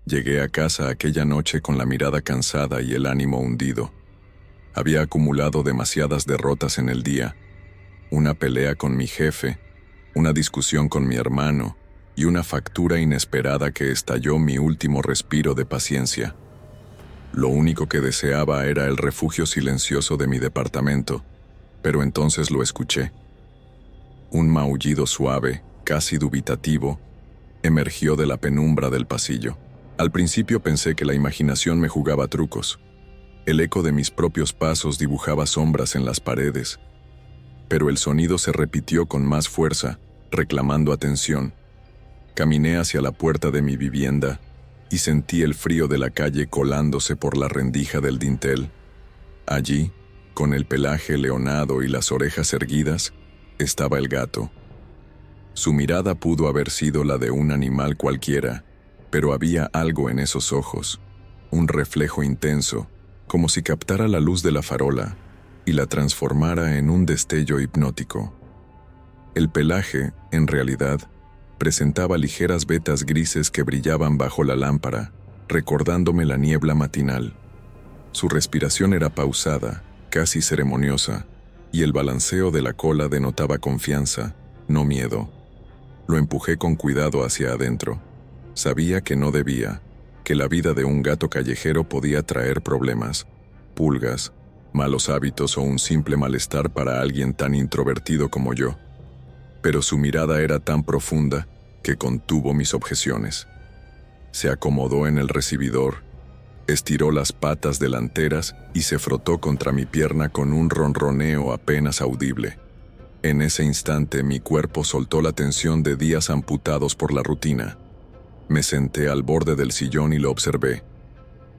Llegué a casa aquella noche con la mirada cansada y el ánimo hundido. Había acumulado demasiadas derrotas en el día. Una pelea con mi jefe, una discusión con mi hermano y una factura inesperada que estalló mi último respiro de paciencia. Lo único que deseaba era el refugio silencioso de mi departamento, pero entonces lo escuché. Un maullido suave, casi dubitativo, emergió de la penumbra del pasillo. Al principio pensé que la imaginación me jugaba trucos. El eco de mis propios pasos dibujaba sombras en las paredes, pero el sonido se repitió con más fuerza, reclamando atención. Caminé hacia la puerta de mi vivienda y sentí el frío de la calle colándose por la rendija del dintel. Allí, con el pelaje leonado y las orejas erguidas, estaba el gato. Su mirada pudo haber sido la de un animal cualquiera, pero había algo en esos ojos, un reflejo intenso, como si captara la luz de la farola y la transformara en un destello hipnótico. El pelaje, en realidad, presentaba ligeras vetas grises que brillaban bajo la lámpara, recordándome la niebla matinal. Su respiración era pausada, casi ceremoniosa, y el balanceo de la cola denotaba confianza, no miedo. Lo empujé con cuidado hacia adentro. Sabía que no debía, que la vida de un gato callejero podía traer problemas, pulgas, malos hábitos o un simple malestar para alguien tan introvertido como yo. Pero su mirada era tan profunda que contuvo mis objeciones. Se acomodó en el recibidor, estiró las patas delanteras y se frotó contra mi pierna con un ronroneo apenas audible. En ese instante mi cuerpo soltó la tensión de días amputados por la rutina. Me senté al borde del sillón y lo observé.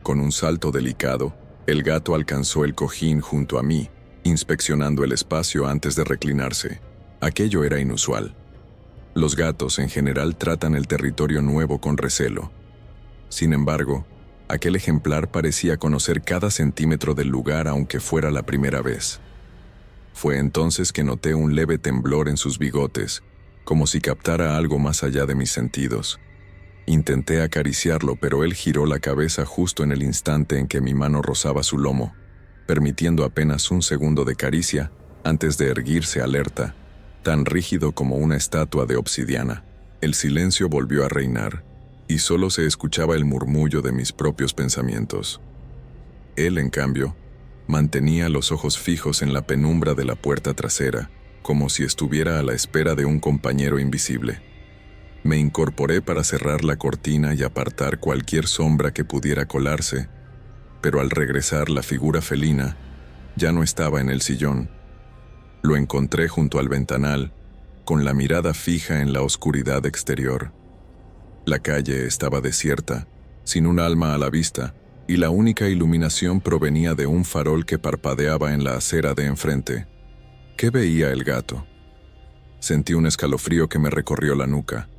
Con un salto delicado, el gato alcanzó el cojín junto a mí, inspeccionando el espacio antes de reclinarse. Aquello era inusual. Los gatos en general tratan el territorio nuevo con recelo. Sin embargo, aquel ejemplar parecía conocer cada centímetro del lugar aunque fuera la primera vez. Fue entonces que noté un leve temblor en sus bigotes, como si captara algo más allá de mis sentidos. Intenté acariciarlo, pero él giró la cabeza justo en el instante en que mi mano rozaba su lomo, permitiendo apenas un segundo de caricia antes de erguirse alerta, tan rígido como una estatua de obsidiana. El silencio volvió a reinar, y solo se escuchaba el murmullo de mis propios pensamientos. Él, en cambio, mantenía los ojos fijos en la penumbra de la puerta trasera, como si estuviera a la espera de un compañero invisible. Me incorporé para cerrar la cortina y apartar cualquier sombra que pudiera colarse, pero al regresar la figura felina ya no estaba en el sillón. Lo encontré junto al ventanal, con la mirada fija en la oscuridad exterior. La calle estaba desierta, sin un alma a la vista, y la única iluminación provenía de un farol que parpadeaba en la acera de enfrente. ¿Qué veía el gato? Sentí un escalofrío que me recorrió la nuca.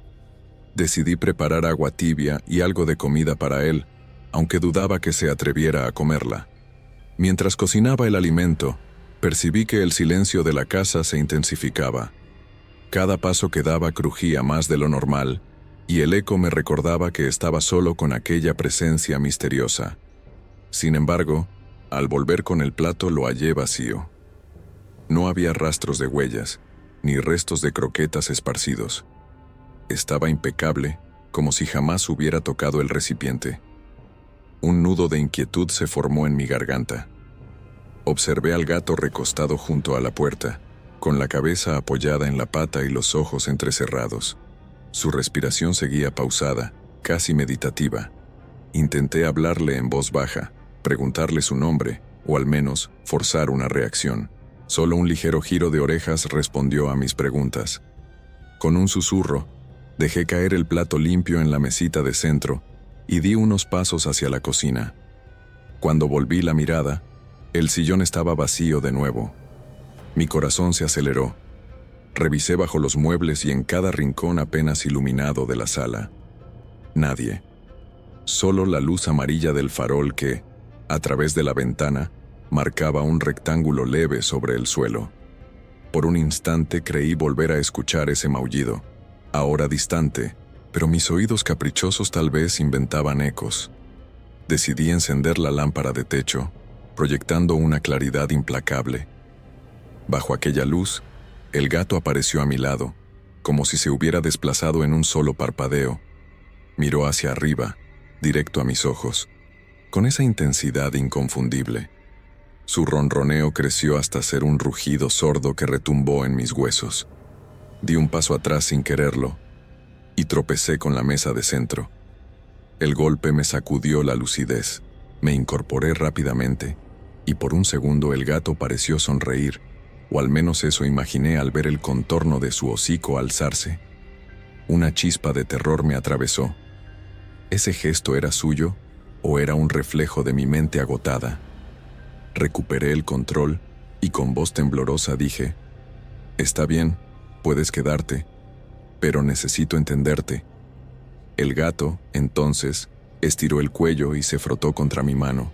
Decidí preparar agua tibia y algo de comida para él, aunque dudaba que se atreviera a comerla. Mientras cocinaba el alimento, percibí que el silencio de la casa se intensificaba. Cada paso que daba crujía más de lo normal, y el eco me recordaba que estaba solo con aquella presencia misteriosa. Sin embargo, al volver con el plato lo hallé vacío. No había rastros de huellas, ni restos de croquetas esparcidos. Estaba impecable, como si jamás hubiera tocado el recipiente. Un nudo de inquietud se formó en mi garganta. Observé al gato recostado junto a la puerta, con la cabeza apoyada en la pata y los ojos entrecerrados. Su respiración seguía pausada, casi meditativa. Intenté hablarle en voz baja, preguntarle su nombre, o al menos forzar una reacción. Solo un ligero giro de orejas respondió a mis preguntas. Con un susurro, dejé caer el plato limpio en la mesita de centro y di unos pasos hacia la cocina. Cuando volví la mirada, el sillón estaba vacío de nuevo. Mi corazón se aceleró. Revisé bajo los muebles y en cada rincón apenas iluminado de la sala. Nadie. Solo la luz amarilla del farol que, a través de la ventana, marcaba un rectángulo leve sobre el suelo. Por un instante creí volver a escuchar ese maullido, ahora distante, pero mis oídos caprichosos tal vez inventaban ecos. Decidí encender la lámpara de techo, proyectando una claridad implacable. Bajo aquella luz, el gato apareció a mi lado, como si se hubiera desplazado en un solo parpadeo. Miró hacia arriba, directo a mis ojos, con esa intensidad inconfundible. Su ronroneo creció hasta ser un rugido sordo que retumbó en mis huesos. Di un paso atrás sin quererlo, y tropecé con la mesa de centro. El golpe me sacudió la lucidez. Me incorporé rápidamente, y por un segundo el gato pareció sonreír, o al menos eso imaginé al ver el contorno de su hocico alzarse. Una chispa de terror me atravesó. ¿Ese gesto era suyo o era un reflejo de mi mente agotada? Recuperé el control y con voz temblorosa dije: «Está bien, puedes quedarte, pero necesito entenderte». El gato, entonces, estiró el cuello y se frotó contra mi mano.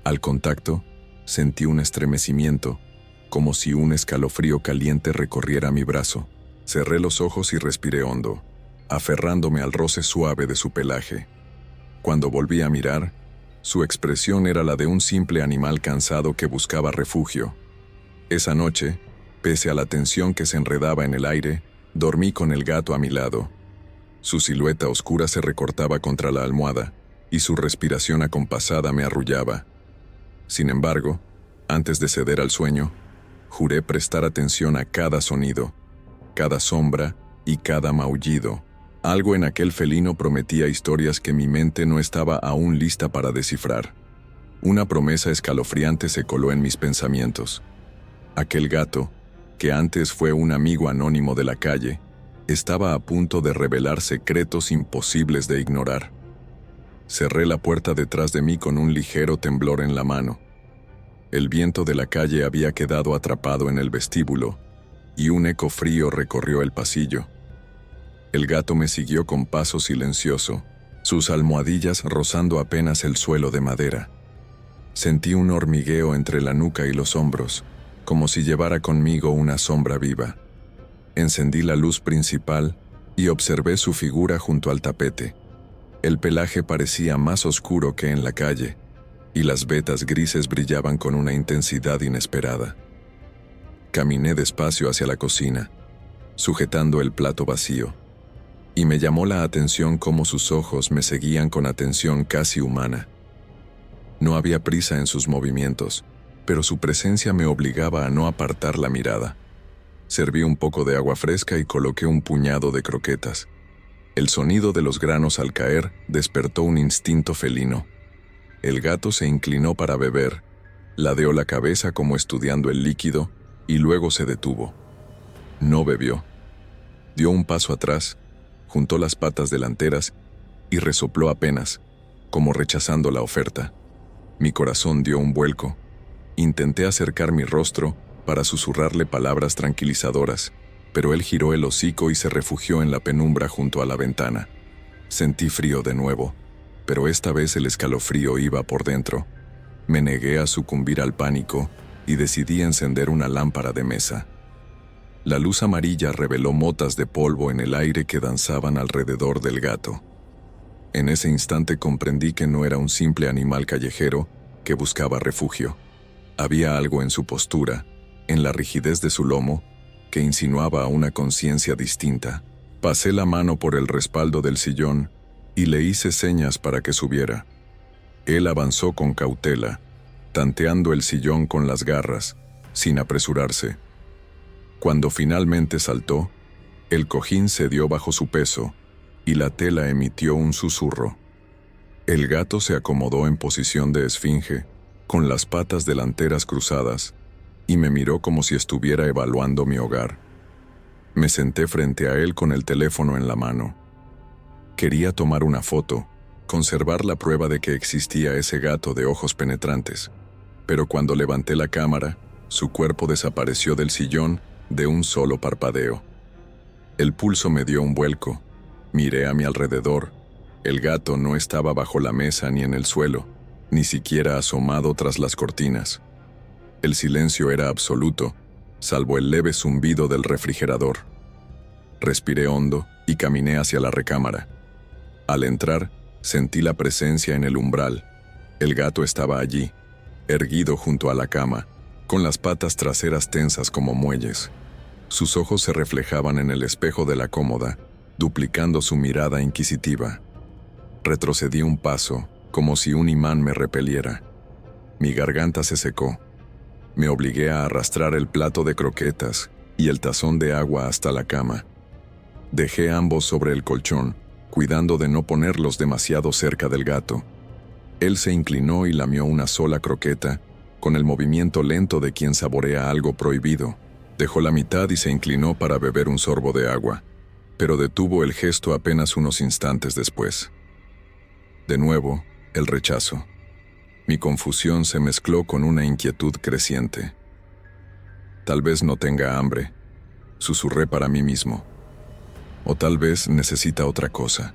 Al contacto, sentí un estremecimiento, como si un escalofrío caliente recorriera mi brazo. Cerré los ojos y respiré hondo, aferrándome al roce suave de su pelaje. Cuando volví a mirar, su expresión era la de un simple animal cansado que buscaba refugio. Esa noche, pese a la tensión que se enredaba en el aire, dormí con el gato a mi lado. Su silueta oscura se recortaba contra la almohada, y su respiración acompasada me arrullaba. Sin embargo, antes de ceder al sueño, juré prestar atención a cada sonido, cada sombra y cada maullido. Algo en aquel felino prometía historias que mi mente no estaba aún lista para descifrar. Una promesa escalofriante se coló en mis pensamientos. Aquel gato, que antes fue un amigo anónimo de la calle, estaba a punto de revelar secretos imposibles de ignorar. Cerré la puerta detrás de mí con un ligero temblor en la mano. El viento de la calle había quedado atrapado en el vestíbulo, y un eco frío recorrió el pasillo. El gato me siguió con paso silencioso, sus almohadillas rozando apenas el suelo de madera. Sentí un hormigueo entre la nuca y los hombros, como si llevara conmigo una sombra viva. Encendí la luz principal y observé su figura junto al tapete. El pelaje parecía más oscuro que en la calle, y las vetas grises brillaban con una intensidad inesperada. Caminé despacio hacia la cocina, sujetando el plato vacío, y me llamó la atención cómo sus ojos me seguían con atención casi humana. No había prisa en sus movimientos, pero su presencia me obligaba a no apartar la mirada. Serví un poco de agua fresca y coloqué un puñado de croquetas. El sonido de los granos al caer despertó un instinto felino. El gato se inclinó para beber, ladeó la cabeza como estudiando el líquido y luego se detuvo. No bebió. Dio un paso atrás, juntó las patas delanteras y resopló apenas, como rechazando la oferta. Mi corazón dio un vuelco. Intenté acercar mi rostro para susurrarle palabras tranquilizadoras, pero él giró el hocico y se refugió en la penumbra junto a la ventana. Sentí frío de nuevo, pero esta vez el escalofrío iba por dentro. Me negué a sucumbir al pánico y decidí encender una lámpara de mesa. La luz amarilla reveló motas de polvo en el aire que danzaban alrededor del gato. En ese instante comprendí que no era un simple animal callejero que buscaba refugio. Había algo en su postura, en la rigidez de su lomo, que insinuaba una conciencia distinta. Pasé la mano por el respaldo del sillón y le hice señas para que subiera. Él avanzó con cautela, tanteando el sillón con las garras, sin apresurarse. Cuando finalmente saltó, el cojín cedió bajo su peso y la tela emitió un susurro. El gato se acomodó en posición de esfinge, con las patas delanteras cruzadas, y me miró como si estuviera evaluando mi hogar. Me senté frente a él con el teléfono en la mano. Quería tomar una foto, conservar la prueba de que existía ese gato de ojos penetrantes, pero cuando levanté la cámara, su cuerpo desapareció del sillón de un solo parpadeo. El pulso me dio un vuelco. Miré a mi alrededor. El gato no estaba bajo la mesa ni en el suelo, ni siquiera asomado tras las cortinas. El silencio era absoluto, salvo el leve zumbido del refrigerador. Respiré hondo y caminé hacia la recámara. Al entrar, sentí la presencia en el umbral. El gato estaba allí, erguido junto a la cama, con las patas traseras tensas como muelles. Sus ojos se reflejaban en el espejo de la cómoda, duplicando su mirada inquisitiva. Retrocedí un paso, como si un imán me repeliera. Mi garganta se secó. Me obligué a arrastrar el plato de croquetas y el tazón de agua hasta la cama. Dejé ambos sobre el colchón, cuidando de no ponerlos demasiado cerca del gato. Él se inclinó y lamió una sola croqueta, con el movimiento lento de quien saborea algo prohibido. Dejó la mitad y se inclinó para beber un sorbo de agua, pero detuvo el gesto apenas unos instantes después. De nuevo, el rechazo. Mi confusión se mezcló con una inquietud creciente. Tal vez no tenga hambre, susurré para mí mismo. O tal vez necesita otra cosa.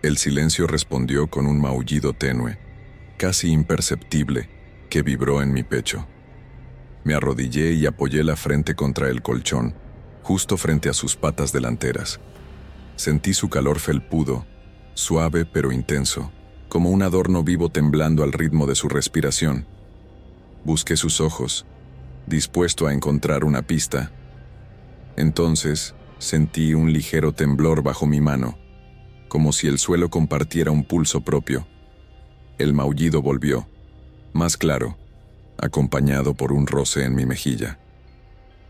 El silencio respondió con un maullido tenue, casi imperceptible, que vibró en mi pecho. Me arrodillé y apoyé la frente contra el colchón, justo frente a sus patas delanteras. Sentí su calor felpudo, suave pero intenso, como un adorno vivo temblando al ritmo de su respiración. Busqué sus ojos, dispuesto a encontrar una pista. Entonces, sentí un ligero temblor bajo mi mano, como si el suelo compartiera un pulso propio. El maullido volvió, más claro, acompañado por un roce en mi mejilla.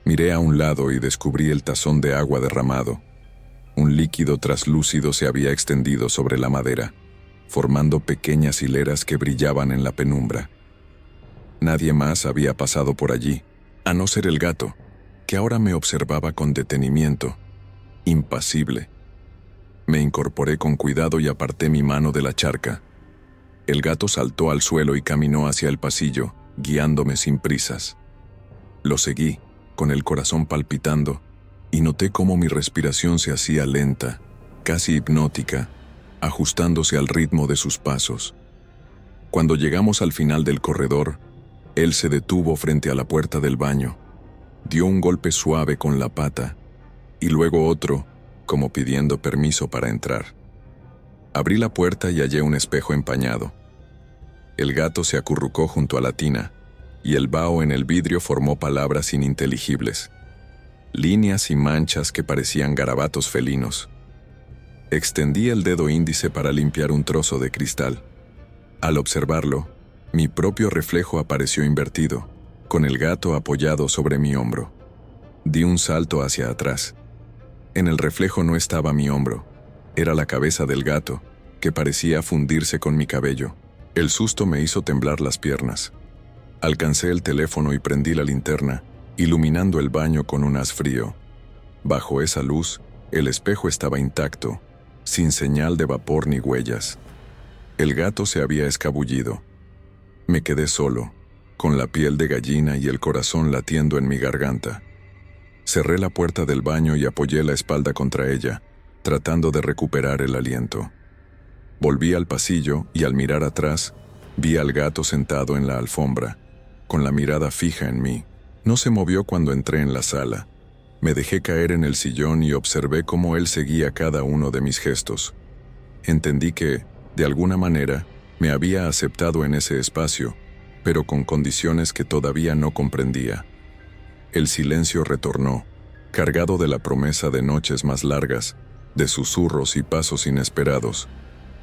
Miré a un lado y descubrí el tazón de agua derramado. Un líquido traslúcido se había extendido sobre la madera, formando pequeñas hileras que brillaban en la penumbra. Nadie más había pasado por allí, a no ser el gato, que ahora me observaba con detenimiento, impasible. Me incorporé con cuidado y aparté mi mano de la charca. El gato saltó al suelo y caminó hacia el pasillo, guiándome sin prisas. Lo seguí, con el corazón palpitando, y noté cómo mi respiración se hacía lenta, casi hipnótica, ajustándose al ritmo de sus pasos. Cuando llegamos al final del corredor, él se detuvo frente a la puerta del baño, dio un golpe suave con la pata, y luego otro, como pidiendo permiso para entrar. Abrí la puerta y hallé un espejo empañado. El gato se acurrucó junto a la tina, y el vaho en el vidrio formó palabras ininteligibles, líneas y manchas que parecían garabatos felinos. Extendí el dedo índice para limpiar un trozo de cristal. Al observarlo, mi propio reflejo apareció invertido, con el gato apoyado sobre mi hombro. Di un salto hacia atrás. En el reflejo no estaba mi hombro, era la cabeza del gato, que parecía fundirse con mi cabello. El susto me hizo temblar las piernas. Alcancé el teléfono y prendí la linterna, iluminando el baño con un haz frío. Bajo esa luz, el espejo estaba intacto, sin señal de vapor ni huellas. El gato se había escabullido. Me quedé solo, con la piel de gallina y el corazón latiendo en mi garganta. Cerré la puerta del baño y apoyé la espalda contra ella, tratando de recuperar el aliento. Volví al pasillo y al mirar atrás, vi al gato sentado en la alfombra, con la mirada fija en mí. No se movió cuando entré en la sala. Me dejé caer en el sillón y observé cómo él seguía cada uno de mis gestos. Entendí que, de alguna manera, me había aceptado en ese espacio, pero con condiciones que todavía no comprendía. El silencio retornó, cargado de la promesa de noches más largas, de susurros y pasos inesperados,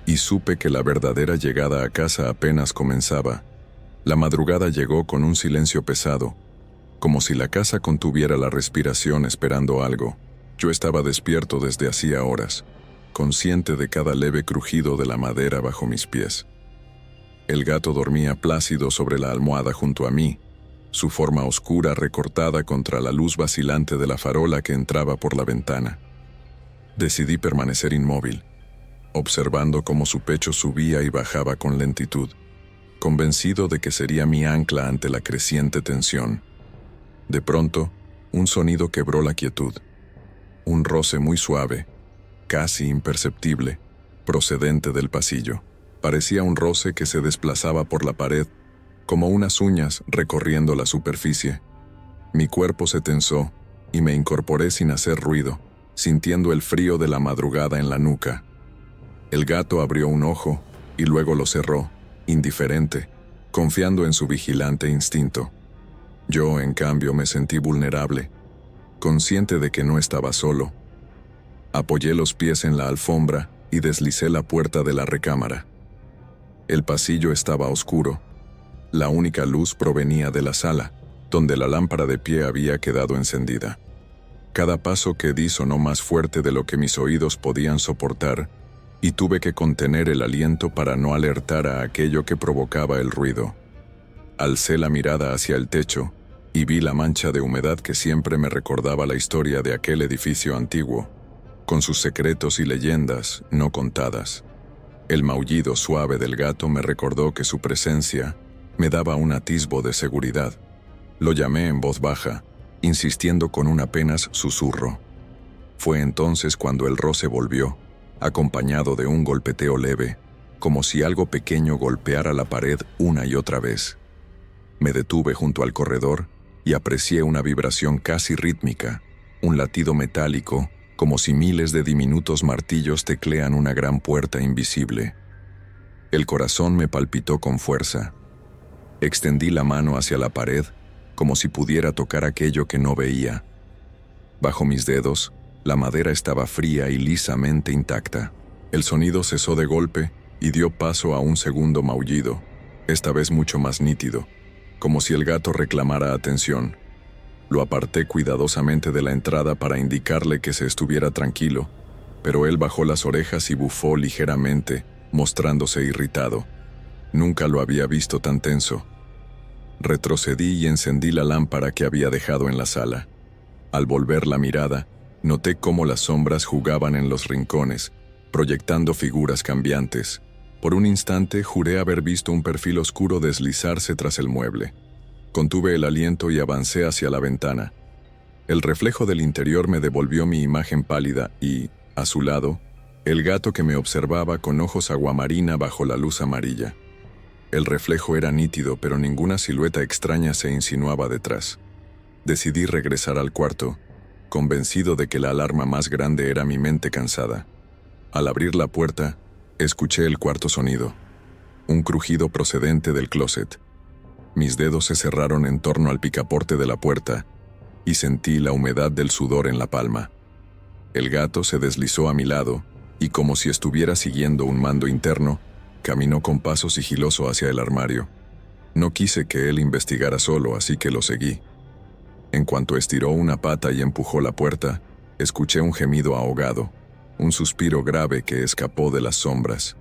y supe que la verdadera llegada a casa apenas comenzaba. La madrugada llegó con un silencio pesado, como si la casa contuviera la respiración esperando algo. Yo estaba despierto desde hacía horas, consciente de cada leve crujido de la madera bajo mis pies. El gato dormía plácido sobre la almohada junto a mí, su forma oscura recortada contra la luz vacilante de la farola que entraba por la ventana. Decidí permanecer inmóvil, observando cómo su pecho subía y bajaba con lentitud, convencido de que sería mi ancla ante la creciente tensión. De pronto, un sonido quebró la quietud. Un roce muy suave, casi imperceptible, procedente del pasillo. Parecía un roce que se desplazaba por la pared, como unas uñas recorriendo la superficie. Mi cuerpo se tensó y me incorporé sin hacer ruido, sintiendo el frío de la madrugada en la nuca. El gato abrió un ojo y luego lo cerró, indiferente, confiando en su vigilante instinto. Yo, en cambio, me sentí vulnerable, consciente de que no estaba solo. Apoyé los pies en la alfombra y deslicé la puerta de la recámara. El pasillo estaba oscuro. La única luz provenía de la sala, donde la lámpara de pie había quedado encendida. Cada paso que di sonó más fuerte de lo que mis oídos podían soportar, y tuve que contener el aliento para no alertar a aquello que provocaba el ruido. Alcé la mirada hacia el techo y vi la mancha de humedad que siempre me recordaba la historia de aquel edificio antiguo, con sus secretos y leyendas no contadas. El maullido suave del gato me recordó que su presencia me daba un atisbo de seguridad. Lo llamé en voz baja, insistiendo con un apenas susurro. Fue entonces cuando el roce volvió, acompañado de un golpeteo leve, como si algo pequeño golpeara la pared una y otra vez. Me detuve junto al corredor y aprecié una vibración casi rítmica, un latido metálico, como si miles de diminutos martillos teclean una gran puerta invisible. El corazón me palpitó con fuerza. Extendí la mano hacia la pared, como si pudiera tocar aquello que no veía. Bajo mis dedos, la madera estaba fría y lisamente intacta. El sonido cesó de golpe y dio paso a un segundo maullido, esta vez mucho más nítido, como si el gato reclamara atención. Lo aparté cuidadosamente de la entrada para indicarle que se estuviera tranquilo, pero él bajó las orejas y bufó ligeramente, mostrándose irritado. Nunca lo había visto tan tenso. Retrocedí y encendí la lámpara que había dejado en la sala. Al volver la mirada, noté cómo las sombras jugaban en los rincones, proyectando figuras cambiantes. Por un instante juré haber visto un perfil oscuro deslizarse tras el mueble. Contuve el aliento y avancé hacia la ventana. El reflejo del interior me devolvió mi imagen pálida y, a su lado, el gato que me observaba con ojos aguamarina bajo la luz amarilla. El reflejo era nítido, pero ninguna silueta extraña se insinuaba detrás. Decidí regresar al cuarto, convencido de que la alarma más grande era mi mente cansada. Al abrir la puerta, escuché el cuarto sonido, un crujido procedente del closet. Mis dedos se cerraron en torno al picaporte de la puerta y sentí la humedad del sudor en la palma. El gato se deslizó a mi lado y, como si estuviera siguiendo un mando interno, caminó con paso sigiloso hacia el armario. No quise que él investigara solo, así que lo seguí. En cuanto estiró una pata y empujó la puerta, escuché un gemido ahogado, un suspiro grave que escapó de las sombras.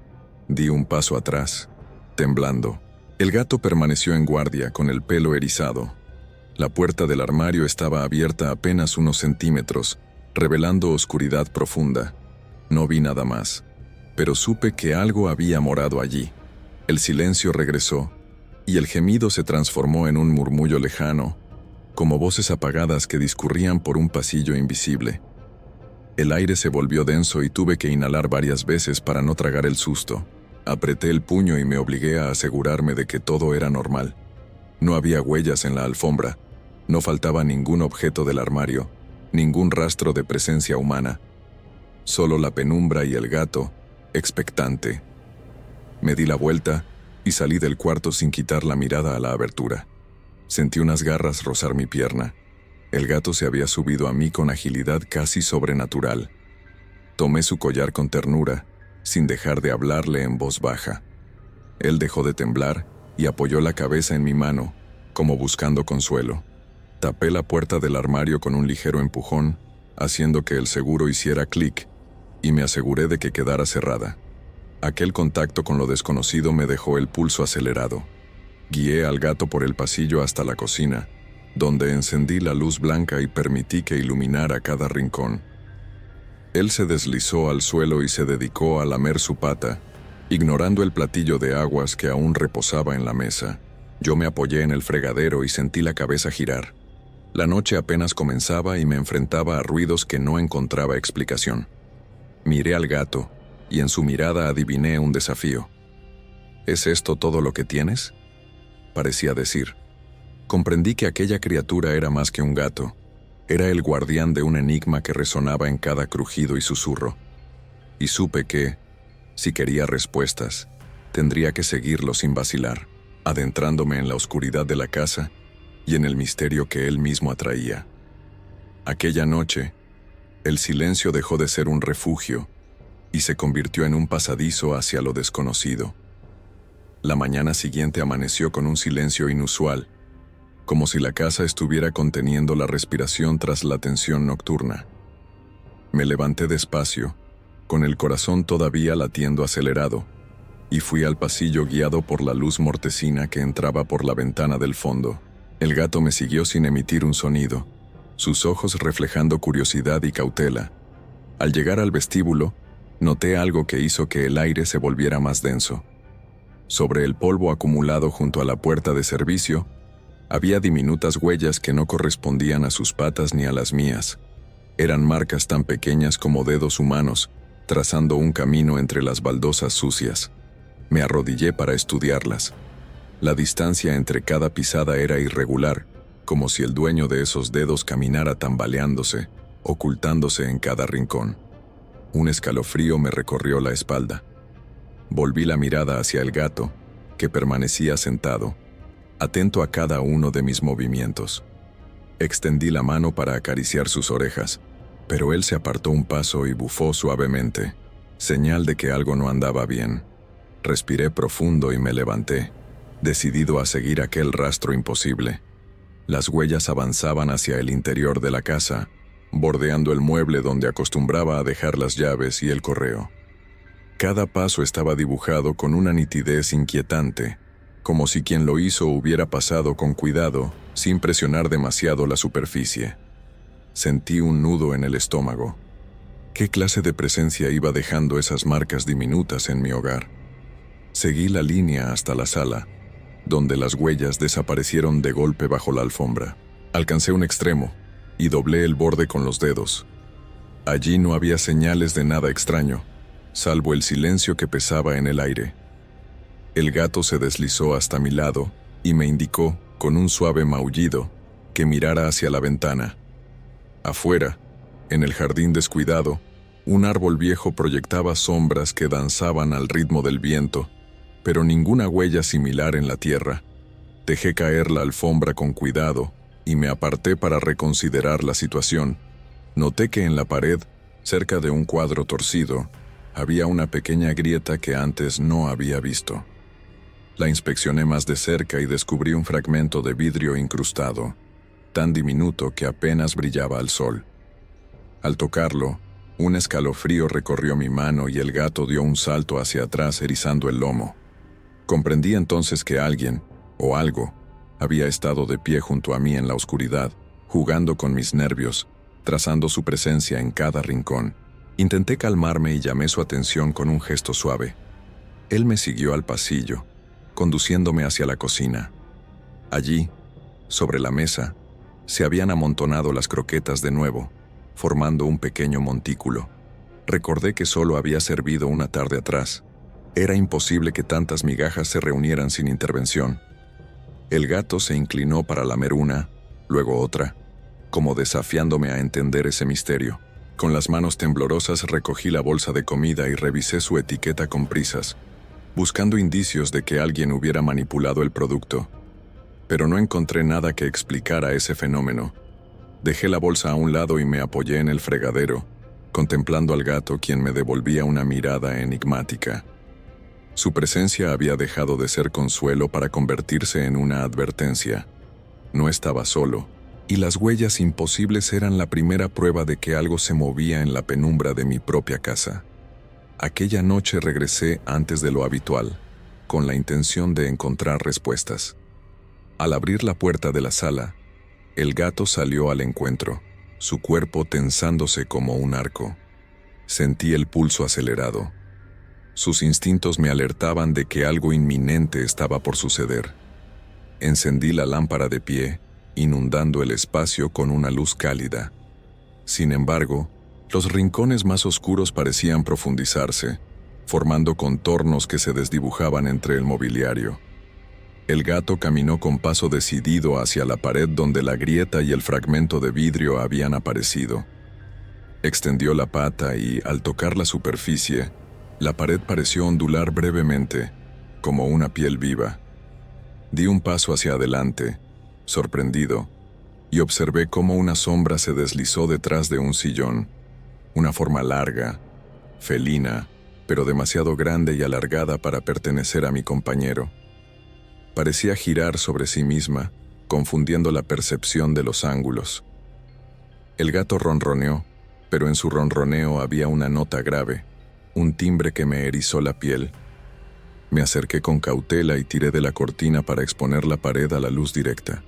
Di un paso atrás, temblando. El gato permaneció en guardia, con el pelo erizado. La puerta del armario estaba abierta apenas unos centímetros, revelando oscuridad profunda. No vi nada más, pero supe que algo había morado allí. El silencio regresó, y el gemido se transformó en un murmullo lejano, como voces apagadas que discurrían por un pasillo invisible. El aire se volvió denso y tuve que inhalar varias veces para no tragar el susto. Apreté el puño y me obligué a asegurarme de que todo era normal. No había huellas en la alfombra, no faltaba ningún objeto del armario, ningún rastro de presencia humana. Solo la penumbra y el gato, expectante. Me di la vuelta y salí del cuarto sin quitar la mirada a la abertura. Sentí unas garras rozar mi pierna. El gato se había subido a mí con agilidad casi sobrenatural. Tomé su collar con ternura, sin dejar de hablarle en voz baja. Él dejó de temblar y apoyó la cabeza en mi mano, como buscando consuelo. Tapé la puerta del armario con un ligero empujón, haciendo que el seguro hiciera clic, y me aseguré de que quedara cerrada. Aquel contacto con lo desconocido me dejó el pulso acelerado. Guié al gato por el pasillo hasta la cocina, donde encendí la luz blanca y permití que iluminara cada rincón. Él se deslizó al suelo y se dedicó a lamer su pata, ignorando el platillo de aguas que aún reposaba en la mesa. Yo me apoyé en el fregadero y sentí la cabeza girar. La noche apenas comenzaba y me enfrentaba a ruidos que no encontraba explicación. Miré al gato y en su mirada adiviné un desafío. ¿Es esto todo lo que tienes?, parecía decir. Comprendí que aquella criatura era más que un gato. Era el guardián de un enigma que resonaba en cada crujido y susurro. Y supe que, si quería respuestas, tendría que seguirlo sin vacilar, adentrándome en la oscuridad de la casa y en el misterio que él mismo atraía. Aquella noche, el silencio dejó de ser un refugio y se convirtió en un pasadizo hacia lo desconocido. La mañana siguiente amaneció con un silencio inusual, como si la casa estuviera conteniendo la respiración tras la tensión nocturna. Me levanté despacio, con el corazón todavía latiendo acelerado, y fui al pasillo guiado por la luz mortecina que entraba por la ventana del fondo. El gato me siguió sin emitir un sonido, sus ojos reflejando curiosidad y cautela. Al llegar al vestíbulo, noté algo que hizo que el aire se volviera más denso. Sobre el polvo acumulado junto a la puerta de servicio, había diminutas huellas que no correspondían a sus patas ni a las mías. Eran marcas tan pequeñas como dedos humanos, trazando un camino entre las baldosas sucias. Me arrodillé para estudiarlas. La distancia entre cada pisada era irregular, como si el dueño de esos dedos caminara tambaleándose, ocultándose en cada rincón. Un escalofrío me recorrió la espalda. Volví la mirada hacia el gato, que permanecía sentado, atento a cada uno de mis movimientos. Extendí la mano para acariciar sus orejas, pero él se apartó un paso y bufó suavemente, señal de que algo no andaba bien. Respiré profundo y me levanté, decidido a seguir aquel rastro imposible. Las huellas avanzaban hacia el interior de la casa, bordeando el mueble donde acostumbraba a dejar las llaves y el correo. Cada paso estaba dibujado con una nitidez inquietante, como si quien lo hizo hubiera pasado con cuidado, sin presionar demasiado la superficie. Sentí un nudo en el estómago. ¿Qué clase de presencia iba dejando esas marcas diminutas en mi hogar? Seguí la línea hasta la sala, donde las huellas desaparecieron de golpe bajo la alfombra. Alcancé un extremo y doblé el borde con los dedos. Allí no había señales de nada extraño, salvo el silencio que pesaba en el aire. El gato se deslizó hasta mi lado y me indicó, con un suave maullido, que mirara hacia la ventana. Afuera, en el jardín descuidado, un árbol viejo proyectaba sombras que danzaban al ritmo del viento, pero ninguna huella similar en la tierra. Dejé caer la alfombra con cuidado y me aparté para reconsiderar la situación. Noté que en la pared, cerca de un cuadro torcido, había una pequeña grieta que antes no había visto. La inspeccioné más de cerca y descubrí un fragmento de vidrio incrustado, tan diminuto que apenas brillaba al sol. Al tocarlo, un escalofrío recorrió mi mano y el gato dio un salto hacia atrás erizando el lomo. Comprendí entonces que alguien, o algo, había estado de pie junto a mí en la oscuridad, jugando con mis nervios, trazando su presencia en cada rincón. Intenté calmarme y llamé su atención con un gesto suave. Él me siguió al pasillo, conduciéndome hacia la cocina. Allí, sobre la mesa, se habían amontonado las croquetas de nuevo, formando un pequeño montículo. Recordé que solo había servido una tarde atrás. Era imposible que tantas migajas se reunieran sin intervención. El gato se inclinó para lamer una, luego otra, como desafiándome a entender ese misterio. Con las manos temblorosas recogí la bolsa de comida y revisé su etiqueta con prisas, buscando indicios de que alguien hubiera manipulado el producto. Pero no encontré nada que explicara ese fenómeno. Dejé la bolsa a un lado y me apoyé en el fregadero, contemplando al gato, quien me devolvía una mirada enigmática. Su presencia había dejado de ser consuelo para convertirse en una advertencia. No estaba solo, y las huellas imposibles eran la primera prueba de que algo se movía en la penumbra de mi propia casa. Aquella noche regresé antes de lo habitual, con la intención de encontrar respuestas. Al abrir la puerta de la sala, el gato salió al encuentro, su cuerpo tensándose como un arco. Sentí el pulso acelerado. Sus instintos me alertaban de que algo inminente estaba por suceder. Encendí la lámpara de pie, inundando el espacio con una luz cálida. Sin embargo, los rincones más oscuros parecían profundizarse, formando contornos que se desdibujaban entre el mobiliario. El gato caminó con paso decidido hacia la pared donde la grieta y el fragmento de vidrio habían aparecido. Extendió la pata y, al tocar la superficie, la pared pareció ondular brevemente, como una piel viva. Di un paso hacia adelante, sorprendido, y observé cómo una sombra se deslizó detrás de un sillón, una forma larga, felina, pero demasiado grande y alargada para pertenecer a mi compañero. Parecía girar sobre sí misma, confundiendo la percepción de los ángulos. El gato ronroneó, pero en su ronroneo había una nota grave, un timbre que me erizó la piel. Me acerqué con cautela y tiré de la cortina para exponer la pared a la luz directa.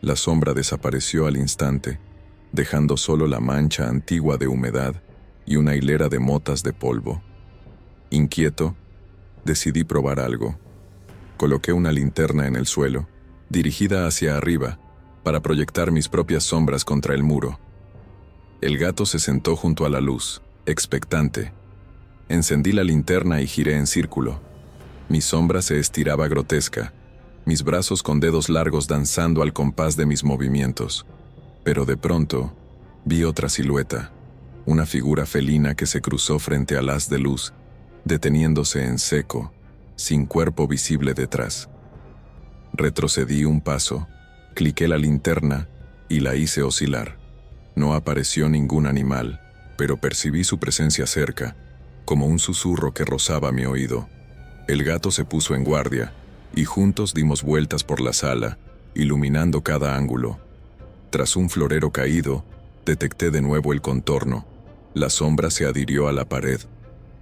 La sombra desapareció al instante, dejando solo la mancha antigua de humedad y una hilera de motas de polvo. Inquieto, decidí probar algo. Coloqué una linterna en el suelo, dirigida hacia arriba, para proyectar mis propias sombras contra el muro. El gato se sentó junto a la luz, expectante. Encendí la linterna y giré en círculo. Mi sombra se estiraba grotesca, mis brazos con dedos largos danzando al compás de mis movimientos. Pero de pronto, vi otra silueta, una figura felina que se cruzó frente al haz de luz, deteniéndose en seco, sin cuerpo visible detrás. Retrocedí un paso, cliqué la linterna y la hice oscilar. No apareció ningún animal, pero percibí su presencia cerca, como un susurro que rozaba mi oído. El gato se puso en guardia, y juntos dimos vueltas por la sala, iluminando cada ángulo. Tras un florero caído, detecté de nuevo el contorno. La sombra se adhirió a la pared,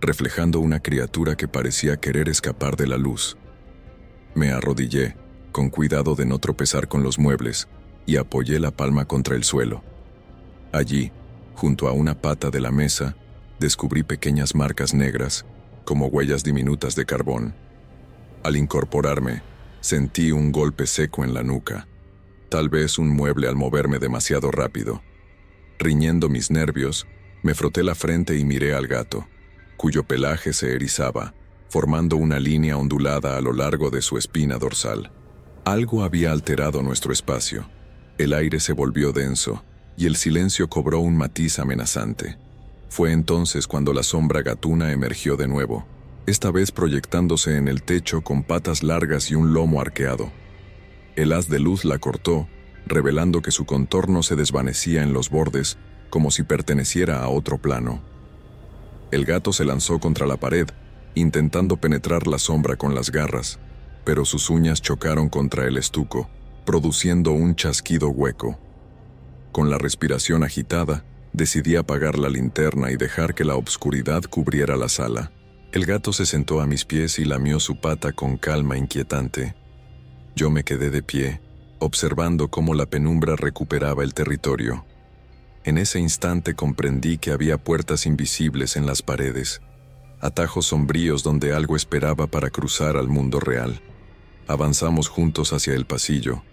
reflejando una criatura que parecía querer escapar de la luz. Me arrodillé, con cuidado de no tropezar con los muebles, y apoyé la palma contra el suelo. Allí, junto a una pata de la mesa, descubrí pequeñas marcas negras, como huellas diminutas de carbón. Al incorporarme, sentí un golpe seco en la nuca, tal vez un mueble al moverme demasiado rápido. Riñendo mis nervios, me froté la frente y miré al gato, cuyo pelaje se erizaba, formando una línea ondulada a lo largo de su espina dorsal. Algo había alterado nuestro espacio. El aire se volvió denso, y el silencio cobró un matiz amenazante. Fue entonces cuando la sombra gatuna emergió de nuevo, esta vez proyectándose en el techo con patas largas y un lomo arqueado. El haz de luz la cortó, revelando que su contorno se desvanecía en los bordes, como si perteneciera a otro plano. El gato se lanzó contra la pared, intentando penetrar la sombra con las garras, pero sus uñas chocaron contra el estuco, produciendo un chasquido hueco. Con la respiración agitada, decidí apagar la linterna y dejar que la obscuridad cubriera la sala. El gato se sentó a mis pies y lamió su pata con calma inquietante. Yo me quedé de pie, observando cómo la penumbra recuperaba el territorio. En ese instante comprendí que había puertas invisibles en las paredes, atajos sombríos donde algo esperaba para cruzar al mundo real. Avanzamos juntos hacia el pasillo,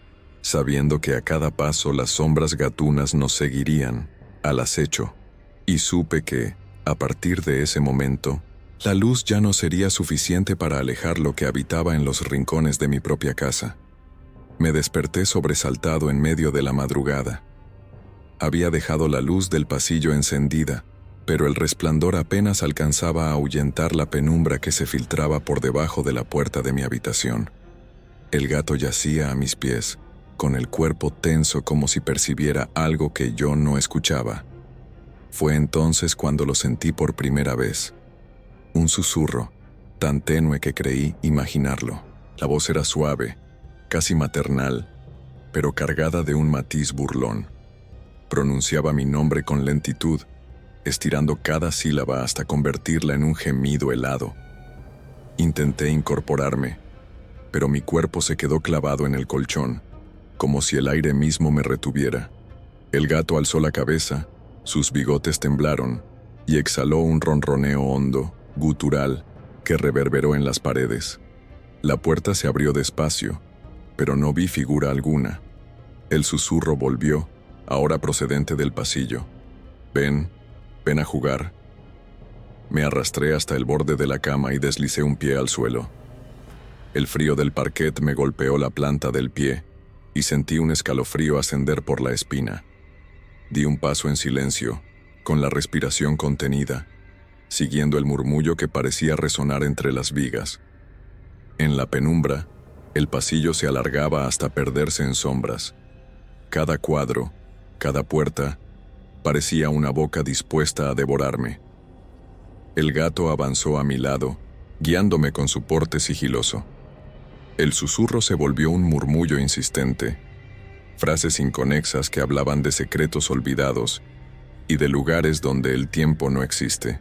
sabiendo que a cada paso las sombras gatunas nos seguirían, al acecho, y supe que, a partir de ese momento, la luz ya no sería suficiente para alejar lo que habitaba en los rincones de mi propia casa. Me desperté sobresaltado en medio de la madrugada. Había dejado la luz del pasillo encendida, pero el resplandor apenas alcanzaba a ahuyentar la penumbra que se filtraba por debajo de la puerta de mi habitación. El gato yacía a mis pies, con el cuerpo tenso como si percibiera algo que yo no escuchaba. Fue entonces cuando lo sentí por primera vez. Un susurro, tan tenue que creí imaginarlo. La voz era suave, casi maternal, pero cargada de un matiz burlón. Pronunciaba mi nombre con lentitud, estirando cada sílaba hasta convertirla en un gemido helado. Intenté incorporarme, pero mi cuerpo se quedó clavado en el colchón, como si el aire mismo me retuviera. El gato alzó la cabeza, sus bigotes temblaron, y exhaló un ronroneo hondo, gutural, que reverberó en las paredes. La puerta se abrió despacio, pero no vi figura alguna. El susurro volvió, ahora procedente del pasillo. Ven a jugar. Me arrastré hasta el borde de la cama y deslicé un pie al suelo. El frío del parquet me golpeó la planta del pie y sentí un escalofrío ascender por la espina. Di un paso en silencio, con la respiración contenida, siguiendo el murmullo que parecía resonar entre las vigas. En la penumbra, el pasillo se alargaba hasta perderse en sombras. Cada cuadro, cada puerta, parecía una boca dispuesta a devorarme. El gato avanzó a mi lado, guiándome con su porte sigiloso. El susurro se volvió un murmullo insistente, frases inconexas que hablaban de secretos olvidados y de lugares donde el tiempo no existe.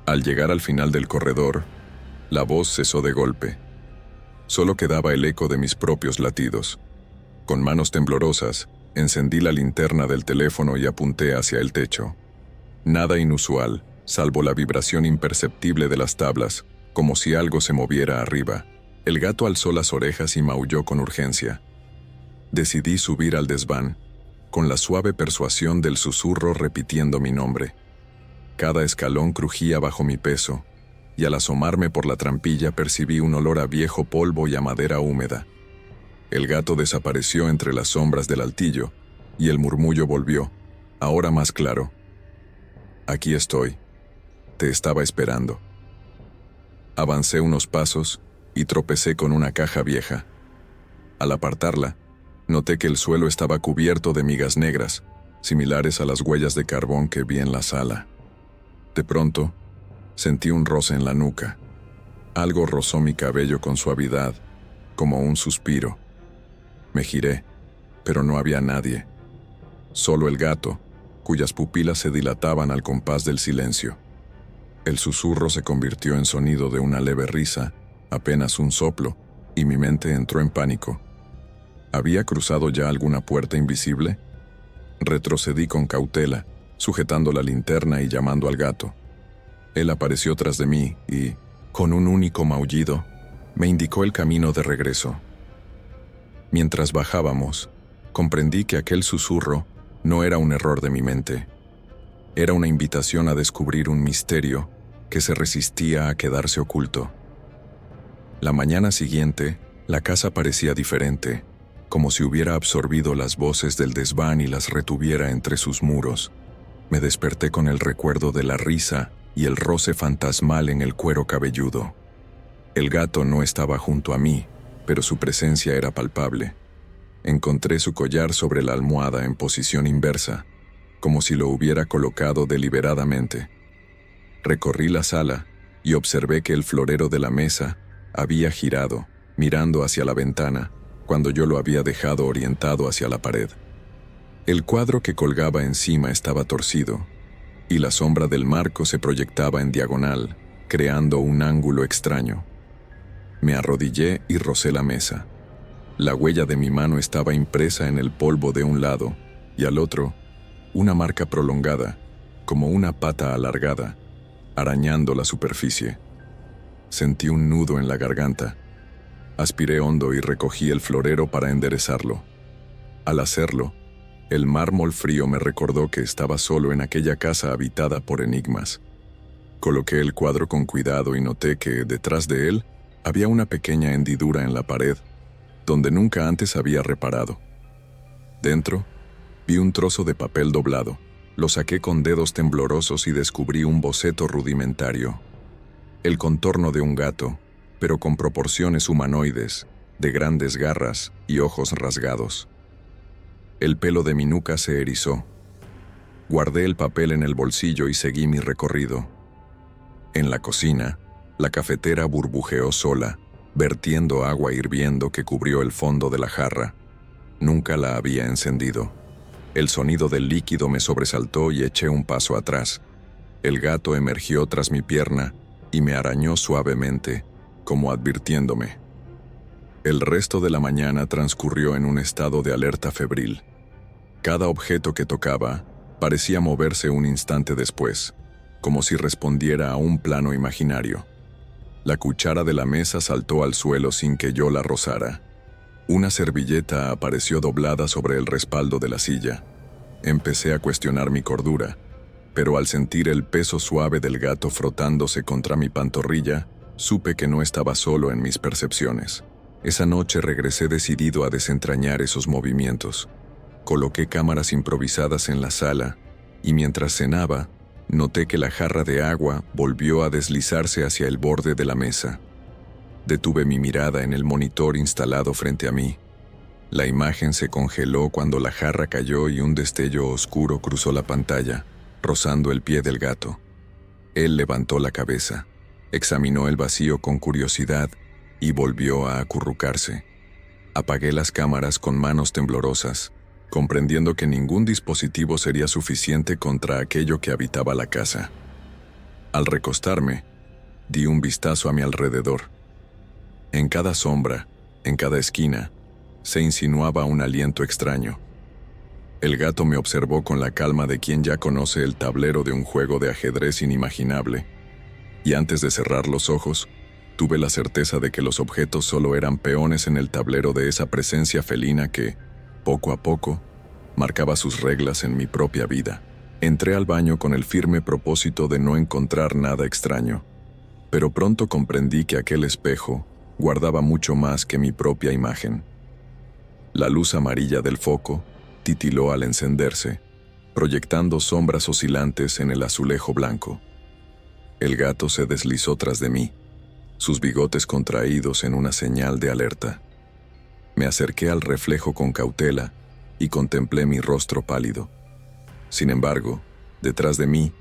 Al llegar al final del corredor, la voz cesó de golpe. Solo quedaba el eco de mis propios latidos. Con manos temblorosas, encendí la linterna del teléfono y apunté hacia el techo. Nada inusual, salvo la vibración imperceptible de las tablas, como si algo se moviera arriba. El gato alzó las orejas y maulló con urgencia. Decidí subir al desván, con la suave persuasión del susurro repitiendo mi nombre. Cada escalón crujía bajo mi peso, y al asomarme por la trampilla percibí un olor a viejo polvo y a madera húmeda. El gato desapareció entre las sombras del altillo, y el murmullo volvió, ahora más claro. Aquí estoy. Te estaba esperando. Avancé unos pasos y tropecé con una caja vieja. Al apartarla, noté que el suelo estaba cubierto de migas negras, similares a las huellas de carbón que vi en la sala. De pronto, sentí un roce en la nuca. Algo rozó mi cabello con suavidad, como un suspiro. Me giré, pero no había nadie. Solo el gato, cuyas pupilas se dilataban al compás del silencio. El susurro se convirtió en sonido de una leve risa, apenas un soplo, y mi mente entró en pánico. ¿Había cruzado ya alguna puerta invisible? Retrocedí con cautela, sujetando la linterna y llamando al gato. Él apareció tras de mí y, con un único maullido, me indicó el camino de regreso. Mientras bajábamos, comprendí que aquel susurro no era un error de mi mente. Era una invitación a descubrir un misterio que se resistía a quedarse oculto. La mañana siguiente, la casa parecía diferente, como si hubiera absorbido las voces del desván y las retuviera entre sus muros. Me desperté con el recuerdo de la risa y el roce fantasmal en el cuero cabelludo. El gato no estaba junto a mí, pero su presencia era palpable. Encontré su collar sobre la almohada en posición inversa, como si lo hubiera colocado deliberadamente. Recorrí la sala y observé que el florero de la mesa había girado, mirando hacia la ventana, cuando yo lo había dejado orientado hacia la pared. El cuadro que colgaba encima estaba torcido, y la sombra del marco se proyectaba en diagonal, creando un ángulo extraño. Me arrodillé y rocé la mesa. La huella de mi mano estaba impresa en el polvo de un lado, y al otro, una marca prolongada, como una pata alargada, arañando la superficie. Sentí un nudo en la garganta. Aspiré hondo y recogí el florero para enderezarlo. Al hacerlo, el mármol frío me recordó que estaba solo en aquella casa habitada por enigmas. Coloqué el cuadro con cuidado y noté que, detrás de él, había una pequeña hendidura en la pared, donde nunca antes había reparado. Dentro, vi un trozo de papel doblado. Lo saqué con dedos temblorosos y descubrí un boceto rudimentario. El contorno de un gato, pero con proporciones humanoides, de grandes garras y ojos rasgados. El pelo de mi nuca se erizó. Guardé el papel en el bolsillo y seguí mi recorrido. En la cocina, la cafetera burbujeó sola, vertiendo agua hirviendo que cubrió el fondo de la jarra. Nunca la había encendido. El sonido del líquido me sobresaltó y eché un paso atrás. El gato emergió tras mi pierna y me arañó suavemente, como advirtiéndome. El resto de la mañana transcurrió en un estado de alerta febril. Cada objeto que tocaba parecía moverse un instante después, como si respondiera a un plano imaginario. La cuchara de la mesa saltó al suelo sin que yo la rozara. Una servilleta apareció doblada sobre el respaldo de la silla. Empecé a cuestionar mi cordura, pero al sentir el peso suave del gato frotándose contra mi pantorrilla, Supe que no estaba solo en mis percepciones. Esa noche regresé decidido a desentrañar esos movimientos. Coloqué cámaras improvisadas en la sala y mientras cenaba, noté que la jarra de agua volvió a deslizarse hacia el borde de la mesa. Detuve mi mirada en el monitor instalado frente a mí. La imagen se congeló cuando la jarra cayó y un destello oscuro cruzó la pantalla, rozando el pie del gato. Él levantó la cabeza, examinó el vacío con curiosidad y volvió a acurrucarse. Apagué las cámaras con manos temblorosas, comprendiendo que ningún dispositivo sería suficiente contra aquello que habitaba la casa. Al recostarme, di un vistazo a mi alrededor. En cada sombra, en cada esquina, se insinuaba un aliento extraño. El gato me observó con la calma de quien ya conoce el tablero de un juego de ajedrez inimaginable, y antes de cerrar los ojos, tuve la certeza de que los objetos solo eran peones en el tablero de esa presencia felina que, poco a poco, marcaba sus reglas en mi propia vida. Entré al baño con el firme propósito de no encontrar nada extraño, pero pronto comprendí que aquel espejo guardaba mucho más que mi propia imagen. La luz amarilla del foco titiló al encenderse, proyectando sombras oscilantes en el azulejo blanco. El gato se deslizó tras de mí, sus bigotes contraídos en una señal de alerta. Me acerqué al reflejo con cautela y contemplé mi rostro pálido. Sin embargo, detrás de mí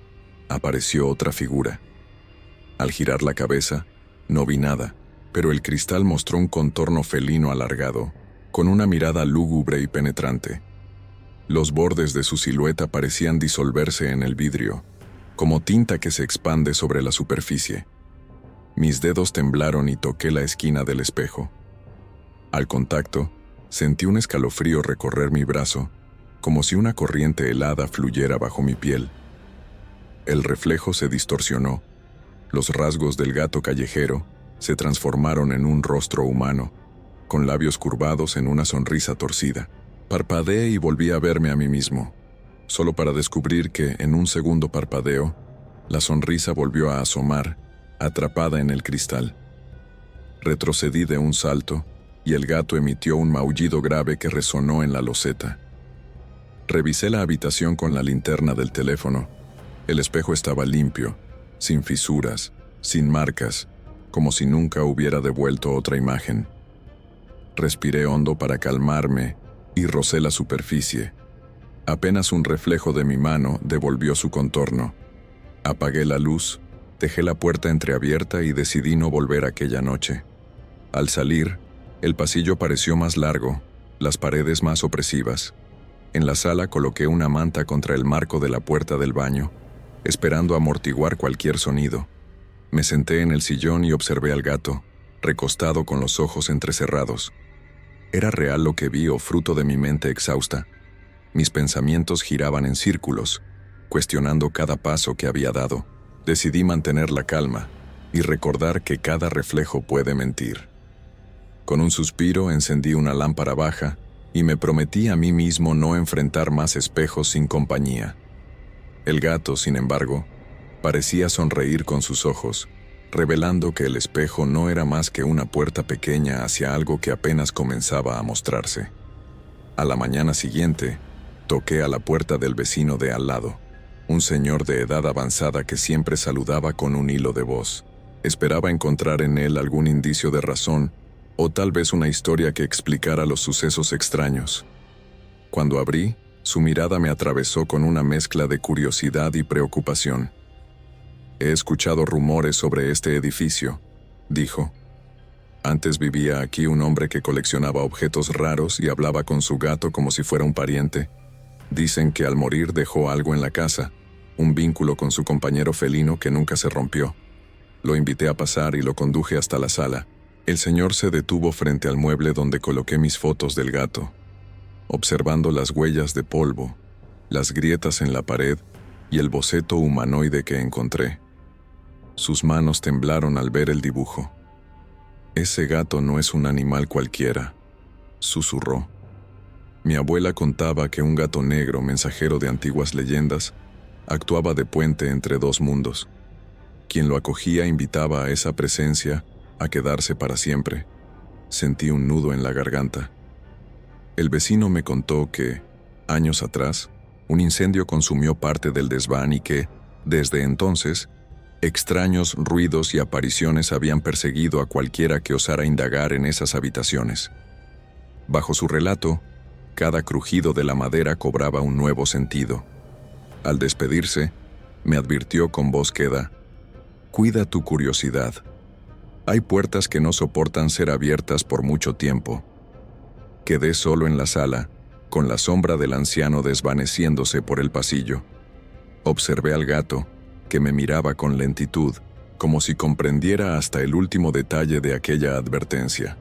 apareció otra figura. Al girar la cabeza, no vi nada, pero el cristal mostró un contorno felino alargado, con una mirada lúgubre y penetrante. Los bordes de su silueta parecían disolverse en el vidrio, como tinta que se expande sobre la superficie. Mis dedos temblaron y toqué la esquina del espejo. Al contacto, sentí un escalofrío recorrer mi brazo, como si una corriente helada fluyera bajo mi piel. El reflejo se distorsionó. Los rasgos del gato callejero se transformaron en un rostro humano, con labios curvados en una sonrisa torcida. Parpadeé y volví a verme a mí mismo, solo para descubrir que, en un segundo parpadeo, la sonrisa volvió a asomar, atrapada en el cristal. Retrocedí de un salto, y el gato emitió un maullido grave que resonó en la loseta. Revisé la habitación con la linterna del teléfono. El espejo estaba limpio, sin fisuras, sin marcas, como si nunca hubiera devuelto otra imagen. Respiré hondo para calmarme y rocé la superficie. Apenas un reflejo de mi mano devolvió su contorno. Apagué la luz, dejé la puerta entreabierta y decidí no volver aquella noche. Al salir, el pasillo pareció más largo, las paredes más opresivas. En la sala coloqué una manta contra el marco de la puerta del baño, esperando amortiguar cualquier sonido. Me senté en el sillón y observé al gato, recostado con los ojos entrecerrados. ¿Era real lo que vi o fruto de mi mente exhausta? Mis pensamientos giraban en círculos, cuestionando cada paso que había dado. Decidí mantener la calma y recordar que cada reflejo puede mentir. Con un suspiro encendí una lámpara baja y me prometí a mí mismo no enfrentar más espejos sin compañía. El gato, sin embargo, parecía sonreír con sus ojos, revelando que el espejo no era más que una puerta pequeña hacia algo que apenas comenzaba a mostrarse. A la mañana siguiente, toqué a la puerta del vecino de al lado, un señor de edad avanzada que siempre saludaba con un hilo de voz. Esperaba encontrar en él algún indicio de razón, o tal vez una historia que explicara los sucesos extraños. Cuando abrí, su mirada me atravesó con una mezcla de curiosidad y preocupación. «He escuchado rumores sobre este edificio», dijo. «Antes vivía aquí un hombre que coleccionaba objetos raros y hablaba con su gato como si fuera un pariente. Dicen que al morir dejó algo en la casa, un vínculo con su compañero felino que nunca se rompió. Lo invité a pasar y lo conduje hasta la sala. El señor se detuvo frente al mueble donde coloqué mis fotos del gato, observando las huellas de polvo, las grietas en la pared y el boceto humanoide que encontré. Sus manos temblaron al ver el dibujo. «Ese gato no es un animal cualquiera», susurró. Mi abuela contaba que un gato negro, mensajero de antiguas leyendas, actuaba de puente entre dos mundos. Quien lo acogía invitaba a esa presencia a quedarse para siempre. Sentí un nudo en la garganta. El vecino me contó que, años atrás, un incendio consumió parte del desván y que, desde entonces, extraños ruidos y apariciones habían perseguido a cualquiera que osara indagar en esas habitaciones. Bajo su relato, cada crujido de la madera cobraba un nuevo sentido. Al despedirse, me advirtió con voz queda: «Cuida tu curiosidad. Hay puertas que no soportan ser abiertas por mucho tiempo». Quedé solo en la sala, con la sombra del anciano desvaneciéndose por el pasillo. Observé al gato, que me miraba con lentitud, como si comprendiera hasta el último detalle de aquella advertencia.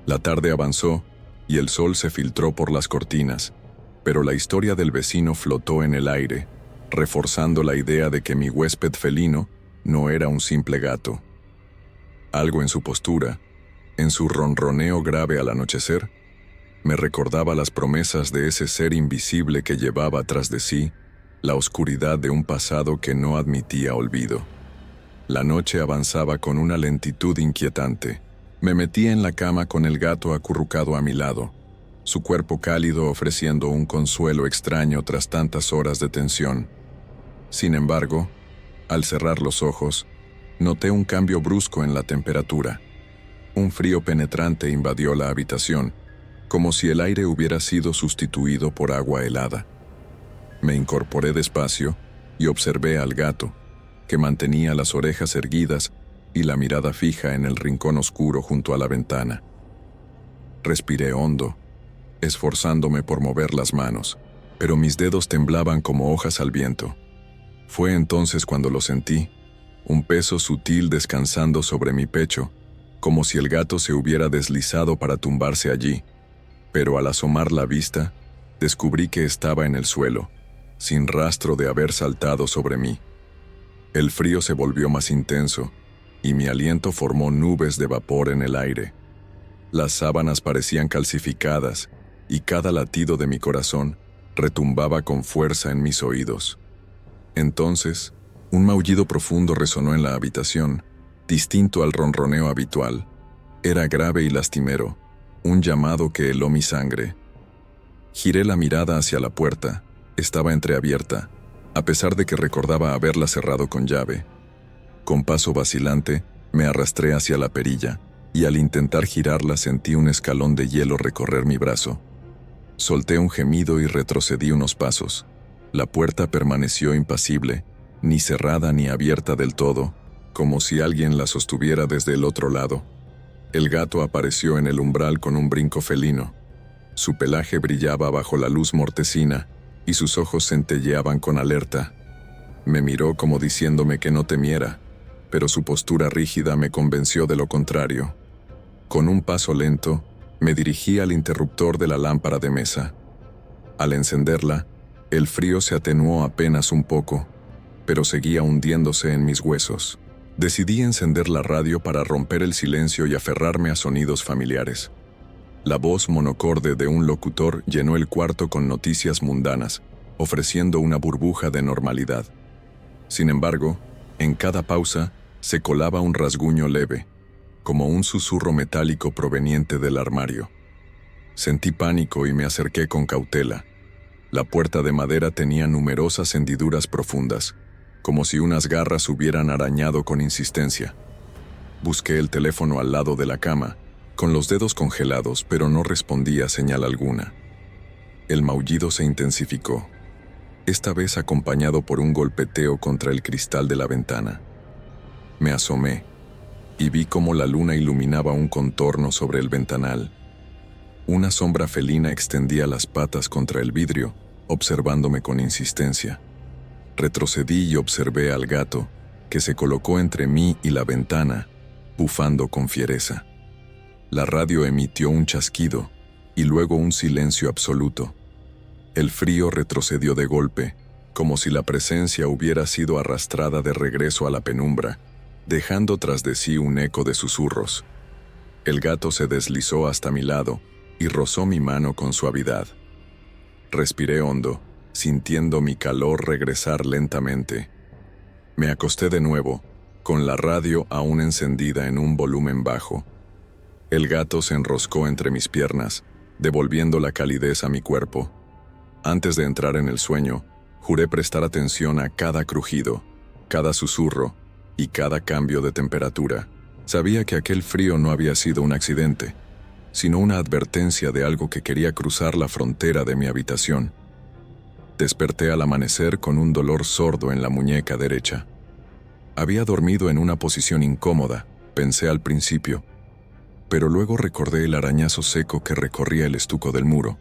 La tarde avanzó, y el sol se filtró por las cortinas, pero la historia del vecino flotó en el aire, reforzando la idea de que mi huésped felino no era un simple gato. Algo en su postura, en su ronroneo grave al anochecer, me recordaba las promesas de ese ser invisible que llevaba tras de sí la oscuridad de un pasado que no admitía olvido. La noche avanzaba con una lentitud inquietante. Me metí en la cama con el gato acurrucado a mi lado, su cuerpo cálido ofreciendo un consuelo extraño tras tantas horas de tensión. Sin embargo, al cerrar los ojos, noté un cambio brusco en la temperatura. Un frío penetrante invadió la habitación, como si el aire hubiera sido sustituido por agua helada. Me incorporé despacio y observé al gato, que mantenía las orejas erguidas y la mirada fija en el rincón oscuro junto a la ventana. Respiré hondo, esforzándome por mover las manos, pero mis dedos temblaban como hojas al viento. Fue entonces cuando lo sentí, un peso sutil descansando sobre mi pecho, como si el gato se hubiera deslizado para tumbarse allí. Pero al asomar la vista, descubrí que estaba en el suelo, sin rastro de haber saltado sobre mí. El frío se volvió más intenso, y mi aliento formó nubes de vapor en el aire. Las sábanas parecían calcificadas, y cada latido de mi corazón retumbaba con fuerza en mis oídos. Entonces, un maullido profundo resonó en la habitación, distinto al ronroneo habitual. Era grave y lastimero, un llamado que heló mi sangre. Giré la mirada hacia la puerta. Estaba entreabierta, a pesar de que recordaba haberla cerrado con llave. Con paso vacilante, me arrastré hacia la perilla, y al intentar girarla sentí un escalón de hielo recorrer mi brazo. Solté un gemido y retrocedí unos pasos. La puerta permaneció impasible, ni cerrada ni abierta del todo, como si alguien la sostuviera desde el otro lado. El gato apareció en el umbral con un brinco felino. Su pelaje brillaba bajo la luz mortecina y sus ojos centelleaban con alerta. Me miró como diciéndome que no temiera, pero su postura rígida me convenció de lo contrario. Con un paso lento, me dirigí al interruptor de la lámpara de mesa. Al encenderla, el frío se atenuó apenas un poco, pero seguía hundiéndose en mis huesos. Decidí encender la radio para romper el silencio y aferrarme a sonidos familiares. La voz monocorde de un locutor llenó el cuarto con noticias mundanas, ofreciendo una burbuja de normalidad. Sin embargo, en cada pausa se colaba un rasguño leve, como un susurro metálico proveniente del armario. Sentí pánico y me acerqué con cautela. La puerta de madera tenía numerosas hendiduras profundas, como si unas garras hubieran arañado con insistencia. Busqué el teléfono al lado de la cama, con los dedos congelados, pero no respondía señal alguna. El maullido se intensificó, esta vez acompañado por un golpeteo contra el cristal de la ventana. Me asomé y vi cómo la luna iluminaba un contorno sobre el ventanal. Una sombra felina extendía las patas contra el vidrio, observándome con insistencia. Retrocedí y observé al gato, que se colocó entre mí y la ventana, bufando con fiereza. La radio emitió un chasquido, y luego un silencio absoluto. El frío retrocedió de golpe, como si la presencia hubiera sido arrastrada de regreso a la penumbra, dejando tras de sí un eco de susurros. El gato se deslizó hasta mi lado y rozó mi mano con suavidad. Respiré hondo, sintiendo mi calor regresar lentamente. Me acosté de nuevo, con la radio aún encendida en un volumen bajo. El gato se enroscó entre mis piernas, devolviendo la calidez a mi cuerpo. Antes de entrar en el sueño, juré prestar atención a cada crujido, cada susurro y cada cambio de temperatura. Sabía que aquel frío no había sido un accidente, sino una advertencia de algo que quería cruzar la frontera de mi habitación. Desperté al amanecer con un dolor sordo en la muñeca derecha. Había dormido en una posición incómoda, pensé al principio, pero luego recordé el arañazo seco que recorría el estuco del muro.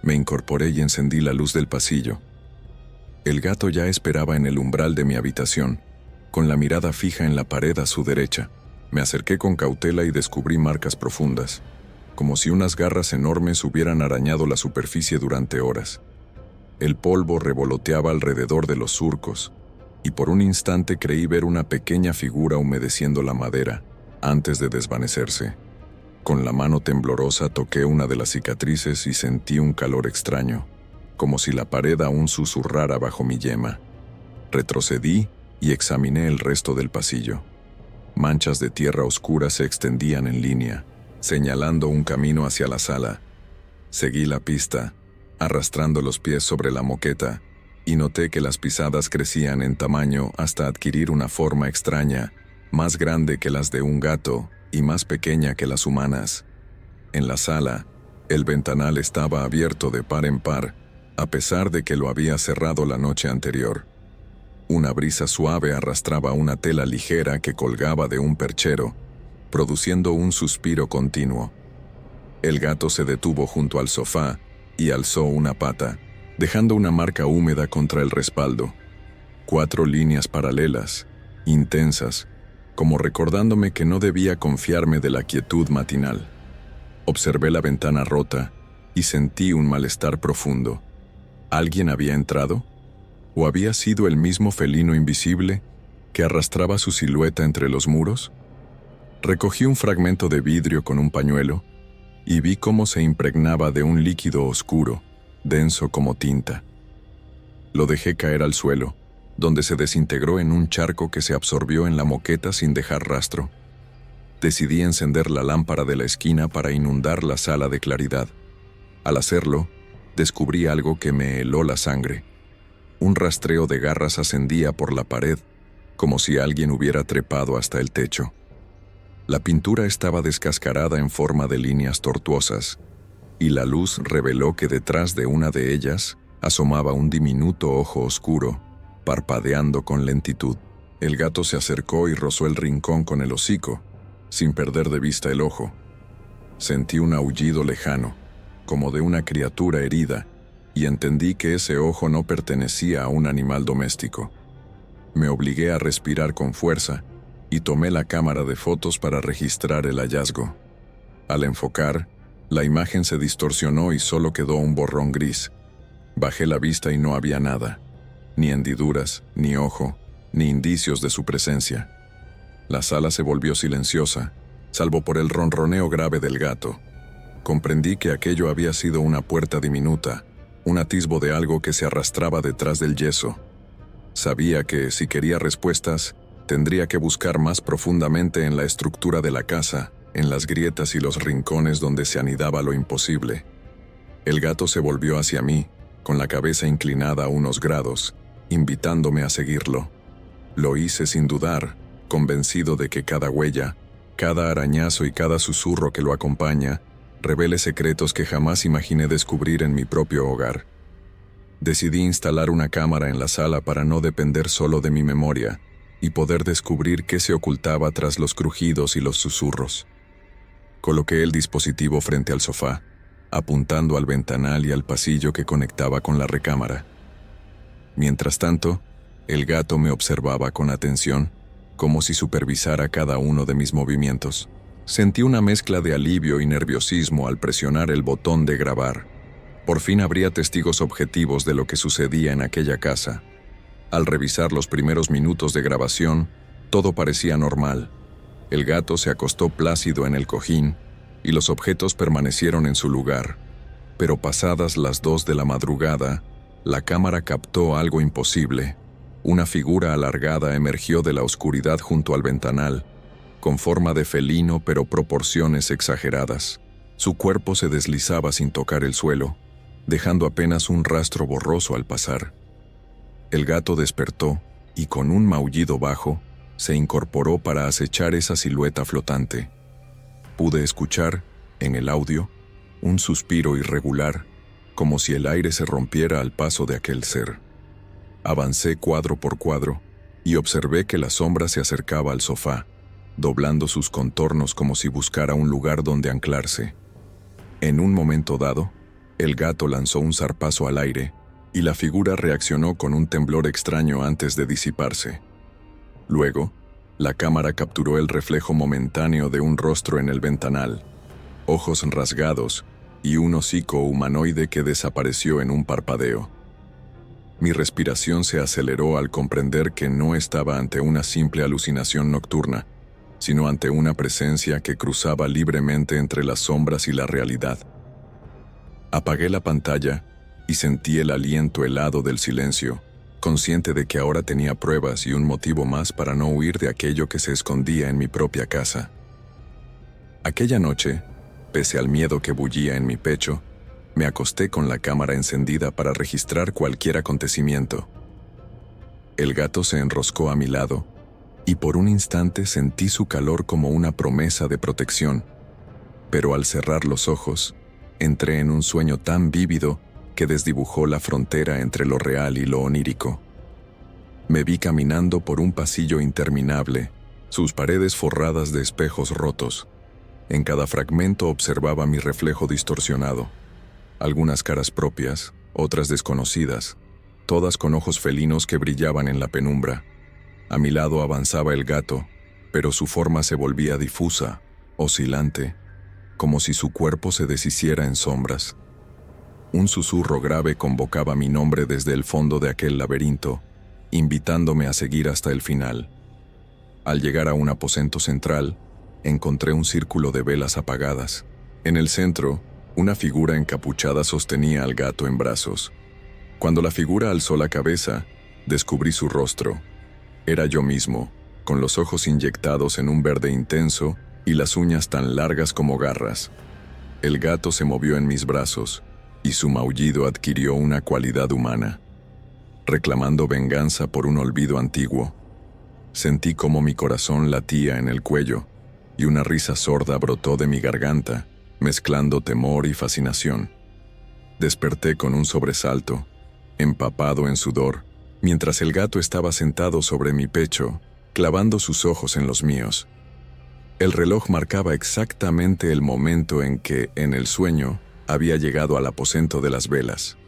Me incorporé y encendí la luz del pasillo. El gato ya esperaba en el umbral de mi habitación, con la mirada fija en la pared a su derecha. Me acerqué con cautela y descubrí marcas profundas, como si unas garras enormes hubieran arañado la superficie durante horas. El polvo revoloteaba alrededor de los surcos, y por un instante creí ver una pequeña figura humedeciendo la madera, antes de desvanecerse. Con la mano temblorosa toqué una de las cicatrices y sentí un calor extraño, como si la pared aún susurrara bajo mi yema. Retrocedí y examiné el resto del pasillo. Manchas de tierra oscura se extendían en línea, señalando un camino hacia la sala. Seguí la pista, arrastrando los pies sobre la moqueta, y noté que las pisadas crecían en tamaño hasta adquirir una forma extraña, más grande que las de un gato y más pequeña que las humanas. En la sala, el ventanal estaba abierto de par en par, a pesar de que lo había cerrado la noche anterior. Una brisa suave arrastraba una tela ligera que colgaba de un perchero, produciendo un suspiro continuo. El gato se detuvo junto al sofá y alzó una pata, dejando una marca húmeda contra el respaldo. 4 líneas paralelas, intensas, como recordándome que no debía confiarme de la quietud matinal. Observé la ventana rota y sentí un malestar profundo. ¿Alguien había entrado? ¿O había sido el mismo felino invisible que arrastraba su silueta entre los muros? Recogí un fragmento de vidrio con un pañuelo y vi cómo se impregnaba de un líquido oscuro, denso como tinta. Lo dejé caer al suelo, donde se desintegró en un charco que se absorbió en la moqueta sin dejar rastro. Decidí encender la lámpara de la esquina para inundar la sala de claridad. Al hacerlo, descubrí algo que me heló la sangre. Un rastreo de garras ascendía por la pared, como si alguien hubiera trepado hasta el techo. La pintura estaba descascarada en forma de líneas tortuosas, y la luz reveló que detrás de una de ellas asomaba un diminuto ojo oscuro, parpadeando con lentitud. El gato se acercó y rozó el rincón con el hocico, sin perder de vista el ojo. Sentí un aullido lejano, como de una criatura herida, y entendí que ese ojo no pertenecía a un animal doméstico. Me obligué a respirar con fuerza y tomé la cámara de fotos para registrar el hallazgo. Al enfocar, la imagen se distorsionó y solo quedó un borrón gris. Bajé la vista y no había nada, ni hendiduras, ni ojo, ni indicios de su presencia. La sala se volvió silenciosa, salvo por el ronroneo grave del gato. Comprendí que aquello había sido una puerta diminuta, un atisbo de algo que se arrastraba detrás del yeso. Sabía que, si quería respuestas, tendría que buscar más profundamente en la estructura de la casa, en las grietas y los rincones donde se anidaba lo imposible. El gato se volvió hacia mí, con la cabeza inclinada a unos grados, invitándome a seguirlo. Lo hice sin dudar, convencido de que cada huella, cada arañazo y cada susurro que lo acompaña, revele secretos que jamás imaginé descubrir en mi propio hogar. Decidí instalar una cámara en la sala para no depender solo de mi memoria y poder descubrir qué se ocultaba tras los crujidos y los susurros. Coloqué el dispositivo frente al sofá, apuntando al ventanal y al pasillo que conectaba con la recámara. Mientras tanto, el gato me observaba con atención, como si supervisara cada uno de mis movimientos. Sentí una mezcla de alivio y nerviosismo al presionar el botón de grabar. Por fin habría testigos objetivos de lo que sucedía en aquella casa. Al revisar los primeros minutos de grabación, todo parecía normal. El gato se acostó plácido en el cojín y los objetos permanecieron en su lugar. Pero pasadas las 2 de la madrugada, la cámara captó algo imposible: Una figura alargada emergió de la oscuridad junto al ventanal, con forma de felino pero proporciones exageradas. Su cuerpo se deslizaba sin tocar el suelo, dejando apenas un rastro borroso al pasar. El gato despertó y con un maullido bajo, se incorporó para acechar esa silueta flotante. Pude escuchar, en el audio, un suspiro irregular, como si el aire se rompiera al paso de aquel ser. Avancé cuadro por cuadro y observé que la sombra se acercaba al sofá, doblando sus contornos como si buscara un lugar donde anclarse. En un momento dado, el gato lanzó un zarpazo al aire y la figura reaccionó con un temblor extraño antes de disiparse. Luego, la cámara capturó el reflejo momentáneo de un rostro en el ventanal, ojos rasgados y un hocico humanoide que desapareció en un parpadeo. Mi respiración se aceleró al comprender que no estaba ante una simple alucinación nocturna, sino ante una presencia que cruzaba libremente entre las sombras y la realidad. Apagué la pantalla y sentí el aliento helado del silencio, consciente de que ahora tenía pruebas y un motivo más para no huir de aquello que se escondía en mi propia casa. Aquella noche, pese al miedo que bullía en mi pecho, me acosté con la cámara encendida para registrar cualquier acontecimiento. El gato se enroscó a mi lado, y por un instante sentí su calor como una promesa de protección, pero al cerrar los ojos, entré en un sueño tan vívido que desdibujó la frontera entre lo real y lo onírico. Me vi caminando por un pasillo interminable, sus paredes forradas de espejos rotos. En cada fragmento observaba mi reflejo distorsionado. Algunas caras propias, otras desconocidas, todas con ojos felinos que brillaban en la penumbra. A mi lado avanzaba el gato, pero su forma se volvía difusa, oscilante, como si su cuerpo se deshiciera en sombras. Un susurro grave convocaba mi nombre desde el fondo de aquel laberinto, invitándome a seguir hasta el final. Al llegar a un aposento central, encontré un círculo de velas apagadas. En el centro, una figura encapuchada sostenía al gato en brazos. Cuando la figura alzó la cabeza, descubrí su rostro. Era yo mismo, con los ojos inyectados en un verde intenso y las uñas tan largas como garras. El gato se movió en mis brazos, y su maullido adquirió una cualidad humana, reclamando venganza por un olvido antiguo. Sentí cómo mi corazón latía en el cuello, y una risa sorda brotó de mi garganta, mezclando temor y fascinación. Desperté con un sobresalto, empapado en sudor, mientras el gato estaba sentado sobre mi pecho, clavando sus ojos en los míos. El reloj marcaba exactamente el momento en que, en el sueño, había llegado al aposento de las velas.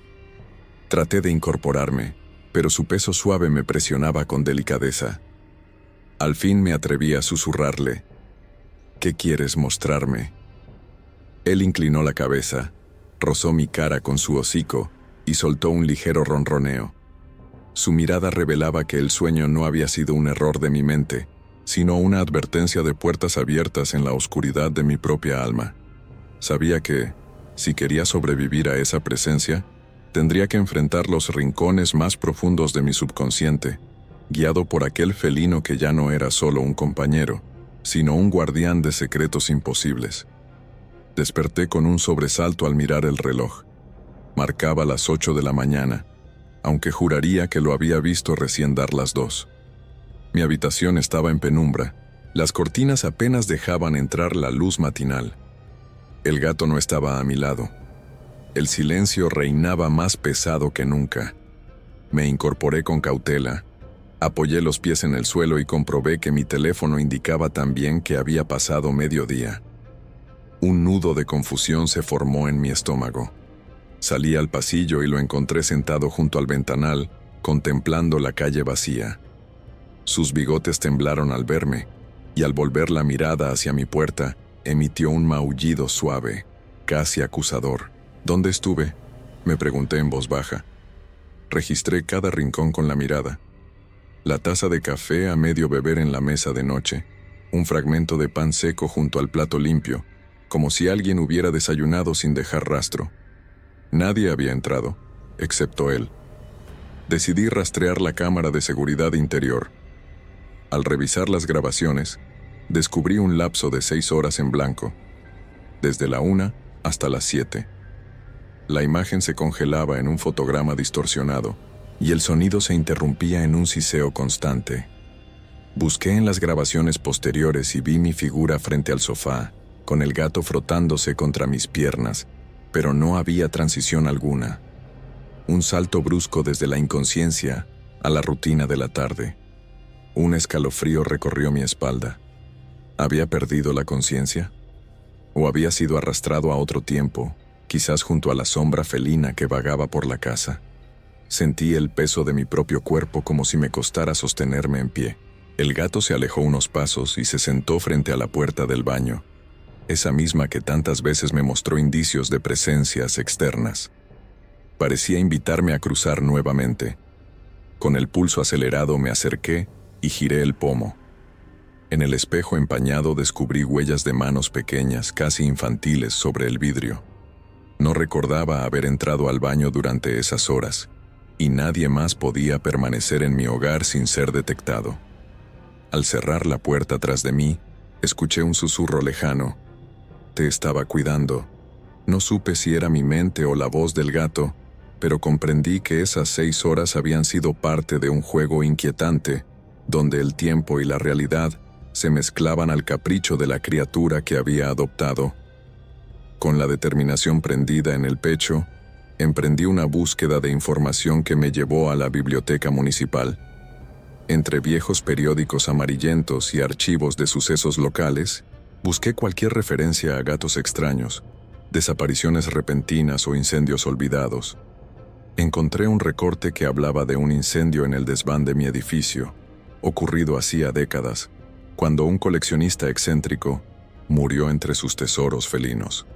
Traté de incorporarme, pero su peso suave me presionaba con delicadeza. Al fin me atreví a susurrarle: «¿Qué quieres mostrarme?». Él inclinó la cabeza, rozó mi cara con su hocico y soltó un ligero ronroneo. Su mirada revelaba que el sueño no había sido un error de mi mente, sino una advertencia de puertas abiertas en la oscuridad de mi propia alma. Sabía que, si quería sobrevivir a esa presencia, tendría que enfrentar los rincones más profundos de mi subconsciente, guiado por aquel felino que ya no era solo un compañero, sino un guardián de secretos imposibles. Desperté con un sobresalto al mirar el reloj. Marcaba las 8 de la mañana, aunque juraría que lo había visto recién dar las 2. Mi habitación estaba en penumbra. Las cortinas apenas dejaban entrar la luz matinal. El gato no estaba a mi lado. El silencio reinaba más pesado que nunca. Me incorporé con cautela. Apoyé los pies en el suelo y comprobé que mi teléfono indicaba también que había pasado mediodía. Un nudo de confusión se formó en mi estómago. Salí al pasillo y lo encontré sentado junto al ventanal, contemplando la calle vacía. Sus bigotes temblaron al verme, y al volver la mirada hacia mi puerta, emitió un maullido suave, casi acusador. «¿Dónde estuve?», me pregunté en voz baja. Registré cada rincón con la mirada. La taza de café a medio beber en la mesa de noche, un fragmento de pan seco junto al plato limpio, como si alguien hubiera desayunado sin dejar rastro. Nadie había entrado, excepto él. Decidí rastrear la cámara de seguridad interior. Al revisar las grabaciones, descubrí un lapso de 6 horas en blanco, desde la 1 hasta las 7. La imagen se congelaba en un fotograma distorsionado y el sonido se interrumpía en un siseo constante. Busqué en las grabaciones posteriores y vi mi figura frente al sofá, con el gato frotándose contra mis piernas, pero no había transición alguna. Un salto brusco desde la inconsciencia a la rutina de la tarde. Un escalofrío recorrió mi espalda. ¿Había perdido la conciencia? ¿O había sido arrastrado a otro tiempo, quizás junto a la sombra felina que vagaba por la casa? Sentí el peso de mi propio cuerpo como si me costara sostenerme en pie. El gato se alejó unos pasos y se sentó frente a la puerta del baño, esa misma que tantas veces me mostró indicios de presencias externas. Parecía invitarme a cruzar nuevamente. Con el pulso acelerado me acerqué y giré el pomo. En el espejo empañado descubrí huellas de manos pequeñas, casi infantiles, sobre el vidrio. No recordaba haber entrado al baño durante esas horas, y nadie más podía permanecer en mi hogar sin ser detectado. Al cerrar la puerta tras de mí, escuché un susurro lejano. Te estaba cuidando. No supe si era mi mente o la voz del gato, pero comprendí que esas 6 horas habían sido parte de un juego inquietante, donde el tiempo y la realidad se mezclaban al capricho de la criatura que había adoptado. Con la determinación prendida en el pecho, emprendí una búsqueda de información que me llevó a la biblioteca municipal. Entre viejos periódicos amarillentos y archivos de sucesos locales, busqué cualquier referencia a gatos extraños, desapariciones repentinas o incendios olvidados. Encontré un recorte que hablaba de un incendio en el desván de mi edificio, ocurrido hacía décadas, cuando un coleccionista excéntrico murió entre sus tesoros felinos.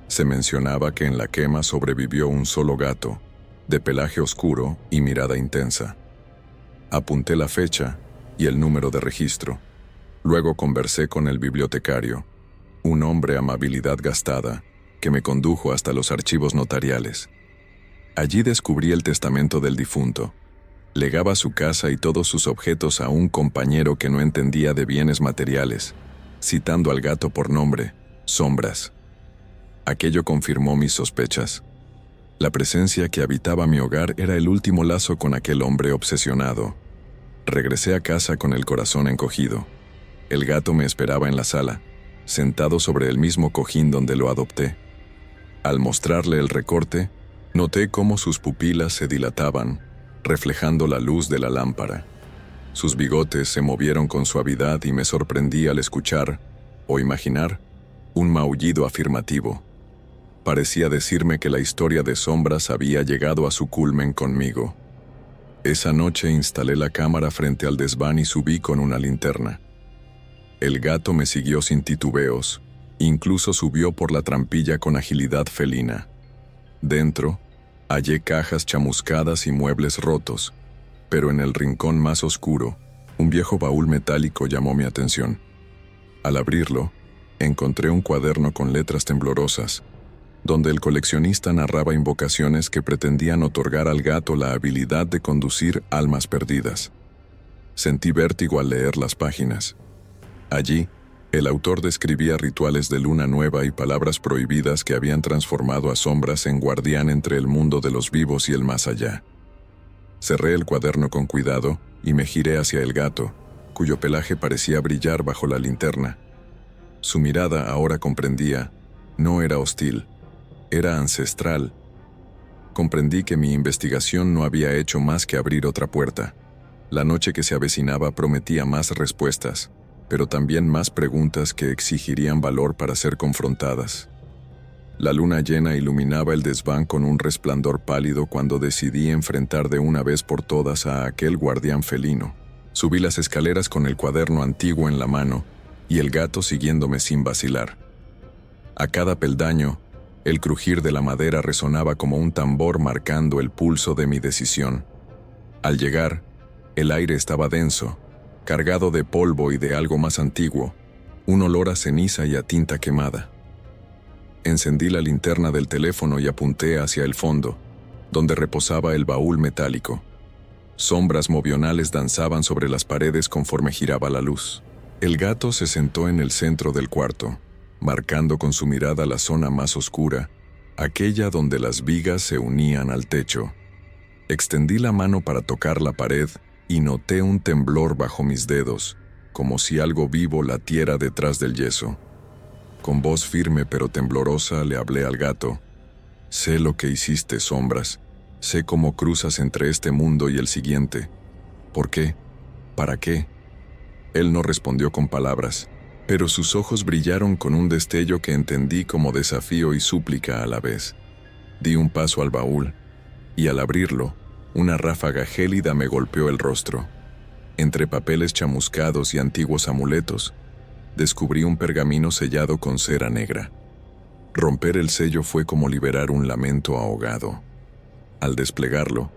Se mencionaba que en la quema sobrevivió un solo gato, de pelaje oscuro y mirada intensa. Apunté la fecha y el número de registro. Luego conversé con el bibliotecario, un hombre amabilidad gastada, que me condujo hasta los archivos notariales. Allí descubrí el testamento del difunto. Legaba su casa y todos sus objetos a un compañero que no entendía de bienes materiales, citando al gato por nombre, Sombras. Aquello confirmó mis sospechas. La presencia que habitaba mi hogar era el último lazo con aquel hombre obsesionado. Regresé a casa con el corazón encogido. El gato me esperaba en la sala, sentado sobre el mismo cojín donde lo adopté. Al mostrarle el recorte, noté cómo sus pupilas se dilataban, reflejando la luz de la lámpara. Sus bigotes se movieron con suavidad y me sorprendí al escuchar, o imaginar, un maullido afirmativo. Parecía decirme que la historia de Sombras había llegado a su culmen conmigo. Esa noche instalé la cámara frente al desván y subí con una linterna. El gato me siguió sin titubeos, incluso subió por la trampilla con agilidad felina. Dentro, hallé cajas chamuscadas y muebles rotos, pero en el rincón más oscuro, un viejo baúl metálico llamó mi atención. Al abrirlo, encontré un cuaderno con letras temblorosas, donde el coleccionista narraba invocaciones que pretendían otorgar al gato la habilidad de conducir almas perdidas. Sentí vértigo al leer las páginas. Allí, el autor describía rituales de luna nueva y palabras prohibidas que habían transformado a Sombras en guardián entre el mundo de los vivos y el más allá. Cerré el cuaderno con cuidado y me giré hacia el gato, cuyo pelaje parecía brillar bajo la linterna. Su mirada, ahora comprendía, no era hostil, era ancestral. Comprendí que mi investigación no había hecho más que abrir otra puerta. La noche que se avecinaba prometía más respuestas, pero también más preguntas que exigirían valor para ser confrontadas. La luna llena iluminaba el desván con un resplandor pálido cuando decidí enfrentar de una vez por todas a aquel guardián felino. Subí las escaleras con el cuaderno antiguo en la mano y el gato siguiéndome sin vacilar. A cada peldaño, el crujir de la madera resonaba como un tambor marcando el pulso de mi decisión. Al llegar, el aire estaba denso, cargado de polvo y de algo más antiguo, un olor a ceniza y a tinta quemada. Encendí la linterna del teléfono y apunté hacia el fondo, donde reposaba el baúl metálico. Sombras movionales danzaban sobre las paredes conforme giraba la luz. El gato se sentó en el centro del cuarto, marcando con su mirada la zona más oscura, aquella donde las vigas se unían al techo. Extendí la mano para tocar la pared y noté un temblor bajo mis dedos, como si algo vivo latiera detrás del yeso. Con voz firme pero temblorosa le hablé al gato. Sé lo que hiciste, Sombras. Sé cómo cruzas entre este mundo y el siguiente. ¿Por qué? ¿Para qué? Él no respondió con palabras, pero sus ojos brillaron con un destello que entendí como desafío y súplica a la vez. Di un paso al baúl, y al abrirlo, una ráfaga gélida me golpeó el rostro. Entre papeles chamuscados y antiguos amuletos, descubrí un pergamino sellado con cera negra. Romper el sello fue como liberar un lamento ahogado. Al desplegarlo,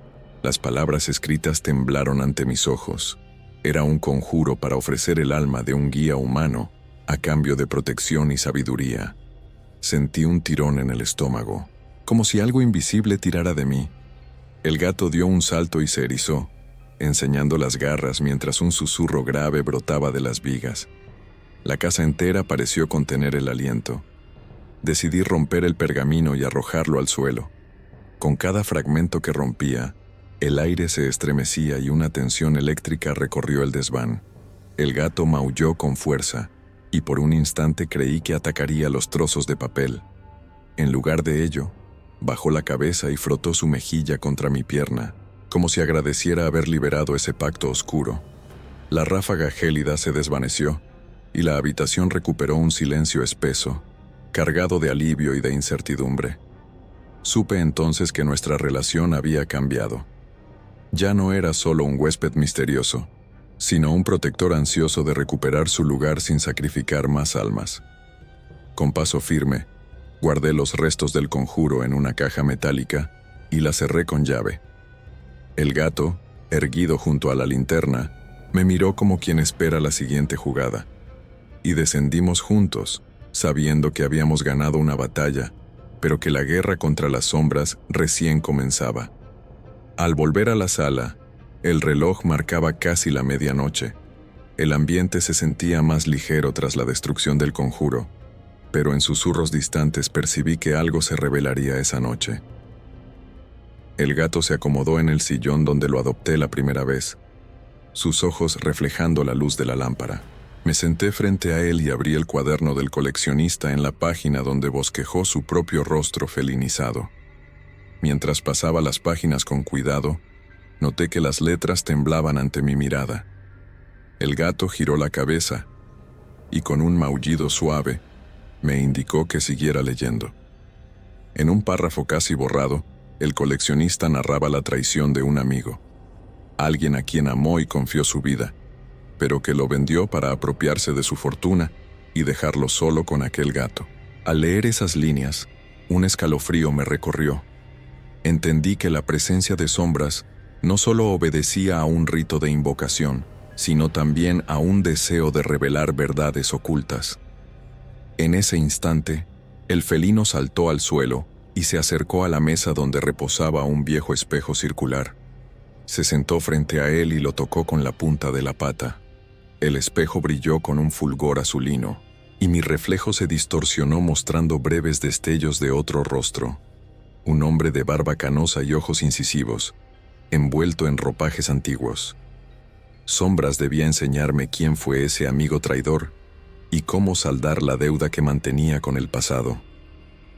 las palabras escritas temblaron ante mis ojos. Era un conjuro para ofrecer el alma de un guía humano a cambio de protección y sabiduría. Sentí un tirón en el estómago, como si algo invisible tirara de mí. El gato dio un salto y se erizó, enseñando las garras mientras un susurro grave brotaba de las vigas. La casa entera pareció contener el aliento. Decidí romper el pergamino y arrojarlo al suelo. Con cada fragmento que rompía, el aire se estremecía y una tensión eléctrica recorrió el desván. El gato maulló con fuerza, y por un instante creí que atacaría los trozos de papel. En lugar de ello, bajó la cabeza y frotó su mejilla contra mi pierna, como si agradeciera haber liberado ese pacto oscuro. La ráfaga gélida se desvaneció, y la habitación recuperó un silencio espeso, cargado de alivio y de incertidumbre. Supe entonces que nuestra relación había cambiado. Ya no era solo un huésped misterioso, sino un protector ansioso de recuperar su lugar sin sacrificar más almas. Con paso firme, guardé los restos del conjuro en una caja metálica y la cerré con llave. El gato, erguido junto a la linterna, me miró como quien espera la siguiente jugada. Y descendimos juntos, sabiendo que habíamos ganado una batalla, pero que la guerra contra las sombras recién comenzaba. Al volver a la sala, el reloj marcaba casi la medianoche. El ambiente se sentía más ligero tras la destrucción del conjuro, pero en susurros distantes percibí que algo se revelaría esa noche. El gato se acomodó en el sillón donde lo adopté la primera vez, sus ojos reflejando la luz de la lámpara. Me senté frente a él y abrí el cuaderno del coleccionista en la página donde bosquejó su propio rostro felinizado. Mientras pasaba las páginas con cuidado, noté que las letras temblaban ante mi mirada. El gato giró la cabeza y con un maullido suave me indicó que siguiera leyendo. En un párrafo casi borrado, el coleccionista narraba la traición de un amigo, alguien a quien amó y confió su vida, pero que lo vendió para apropiarse de su fortuna y dejarlo solo con aquel gato. Al leer esas líneas, un escalofrío me recorrió. Entendí que la presencia de sombras no solo obedecía a un rito de invocación, sino también a un deseo de revelar verdades ocultas. En ese instante, el felino saltó al suelo y se acercó a la mesa donde reposaba un viejo espejo circular. Se sentó frente a él y lo tocó con la punta de la pata. El espejo brilló con un fulgor azulino, y mi reflejo se distorsionó mostrando breves destellos de otro rostro. Un hombre de barba canosa y ojos incisivos, envuelto en ropajes antiguos. Sombras debía enseñarme quién fue ese amigo traidor y cómo saldar la deuda que mantenía con el pasado.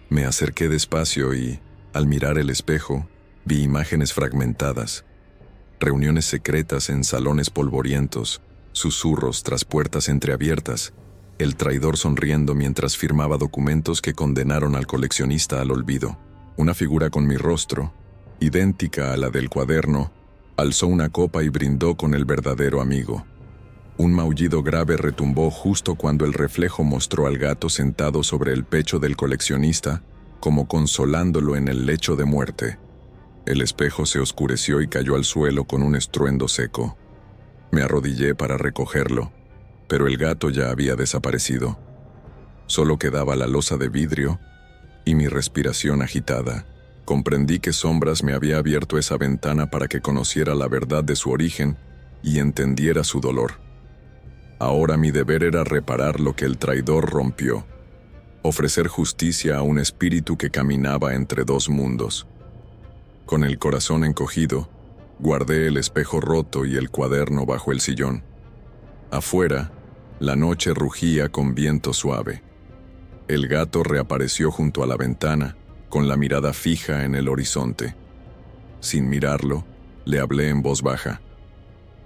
Me acerqué despacio y, al mirar el espejo, vi imágenes fragmentadas, reuniones secretas en salones polvorientos, susurros tras puertas entreabiertas, el traidor sonriendo mientras firmaba documentos que condenaron al coleccionista al olvido. Una figura con mi rostro, idéntica a la del cuaderno, alzó una copa y brindó con el verdadero amigo. Un maullido grave retumbó justo cuando el reflejo mostró al gato sentado sobre el pecho del coleccionista, como consolándolo en el lecho de muerte. El espejo se oscureció y cayó al suelo con un estruendo seco. Me arrodillé para recogerlo, pero el gato ya había desaparecido. Solo quedaba la losa de vidrio y mi respiración agitada. Comprendí que Sombras me había abierto esa ventana para que conociera la verdad de su origen y entendiera su dolor. Ahora mi deber era reparar lo que el traidor rompió, ofrecer justicia a un espíritu que caminaba entre dos mundos. Con el corazón encogido, guardé el espejo roto y el cuaderno bajo el sillón. Afuera, la noche rugía con viento suave. El gato reapareció junto a la ventana, con la mirada fija en el horizonte. Sin mirarlo, le hablé en voz baja.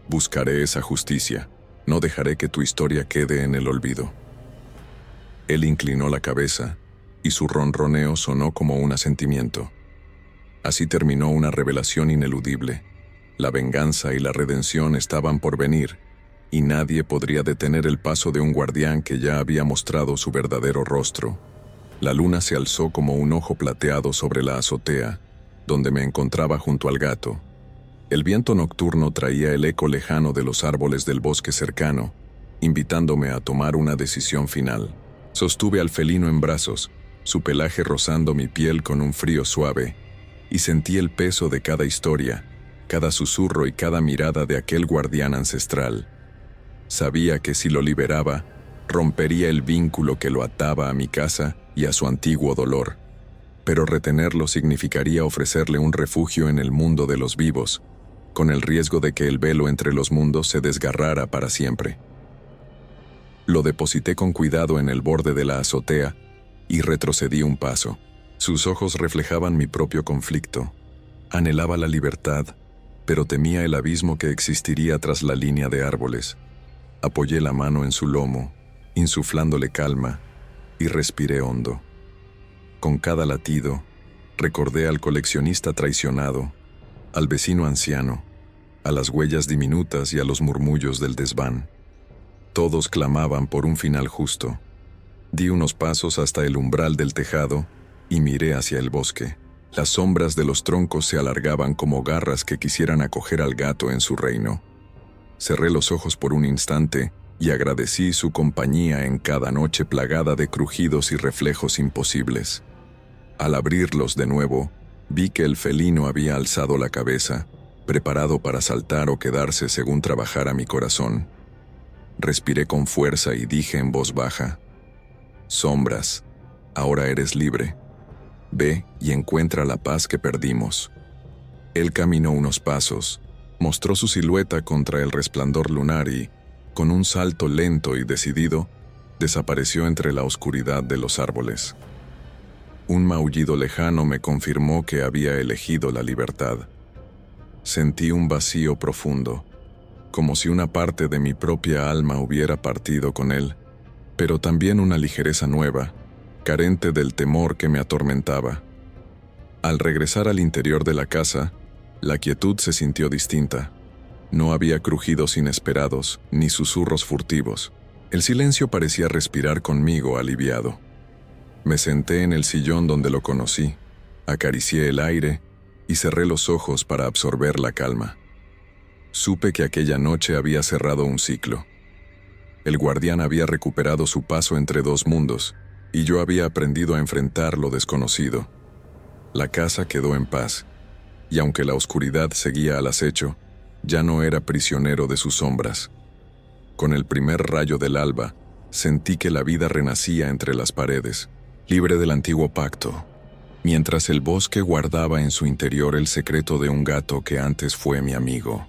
Buscaré esa justicia. No dejaré que tu historia quede en el olvido. Él inclinó la cabeza, y su ronroneo sonó como un asentimiento. Así terminó una revelación ineludible. La venganza y la redención estaban por venir, y nadie podría detener el paso de un guardián que ya había mostrado su verdadero rostro. La luna se alzó como un ojo plateado sobre la azotea, donde me encontraba junto al gato. El viento nocturno traía el eco lejano de los árboles del bosque cercano, invitándome a tomar una decisión final. Sostuve al felino en brazos, su pelaje rozando mi piel con un frío suave, y sentí el peso de cada historia, cada susurro y cada mirada de aquel guardián ancestral. Sabía que si lo liberaba, rompería el vínculo que lo ataba a mi casa y a su antiguo dolor, pero retenerlo significaría ofrecerle un refugio en el mundo de los vivos, con el riesgo de que el velo entre los mundos se desgarrara para siempre. Lo deposité con cuidado en el borde de la azotea y retrocedí un paso. Sus ojos reflejaban mi propio conflicto. Anhelaba la libertad, pero temía el abismo que existiría tras la línea de árboles. Apoyé la mano en su lomo, insuflándole calma, y respiré hondo. Con cada latido, recordé al coleccionista traicionado, al vecino anciano, a las huellas diminutas y a los murmullos del desván. Todos clamaban por un final justo. Di unos pasos hasta el umbral del tejado y miré hacia el bosque. Las sombras de los troncos se alargaban como garras que quisieran acoger al gato en su reino. Cerré los ojos por un instante y agradecí su compañía en cada noche plagada de crujidos y reflejos imposibles. Al abrirlos de nuevo, vi que el felino había alzado la cabeza, preparado para saltar o quedarse según trabajara mi corazón. Respiré con fuerza y dije en voz baja: Sombras, ahora eres libre. Ve y encuentra la paz que perdimos. Él caminó unos pasos, mostró su silueta contra el resplandor lunar y, con un salto lento y decidido, desapareció entre la oscuridad de los árboles. Un maullido lejano me confirmó que había elegido la libertad. Sentí un vacío profundo, como si una parte de mi propia alma hubiera partido con él, pero también una ligereza nueva, carente del temor que me atormentaba. Al regresar al interior de la casa, la quietud se sintió distinta. No había crujidos inesperados, ni susurros furtivos. El silencio parecía respirar conmigo aliviado. Me senté en el sillón donde lo conocí, acaricié el aire y cerré los ojos para absorber la calma. Supe que aquella noche había cerrado un ciclo. El guardián había recuperado su paso entre dos mundos, y yo había aprendido a enfrentar lo desconocido. La casa quedó en paz, y aunque la oscuridad seguía al acecho, ya no era prisionero de sus sombras. Con el primer rayo del alba, sentí que la vida renacía entre las paredes, libre del antiguo pacto, mientras el bosque guardaba en su interior el secreto de un gato que antes fue mi amigo.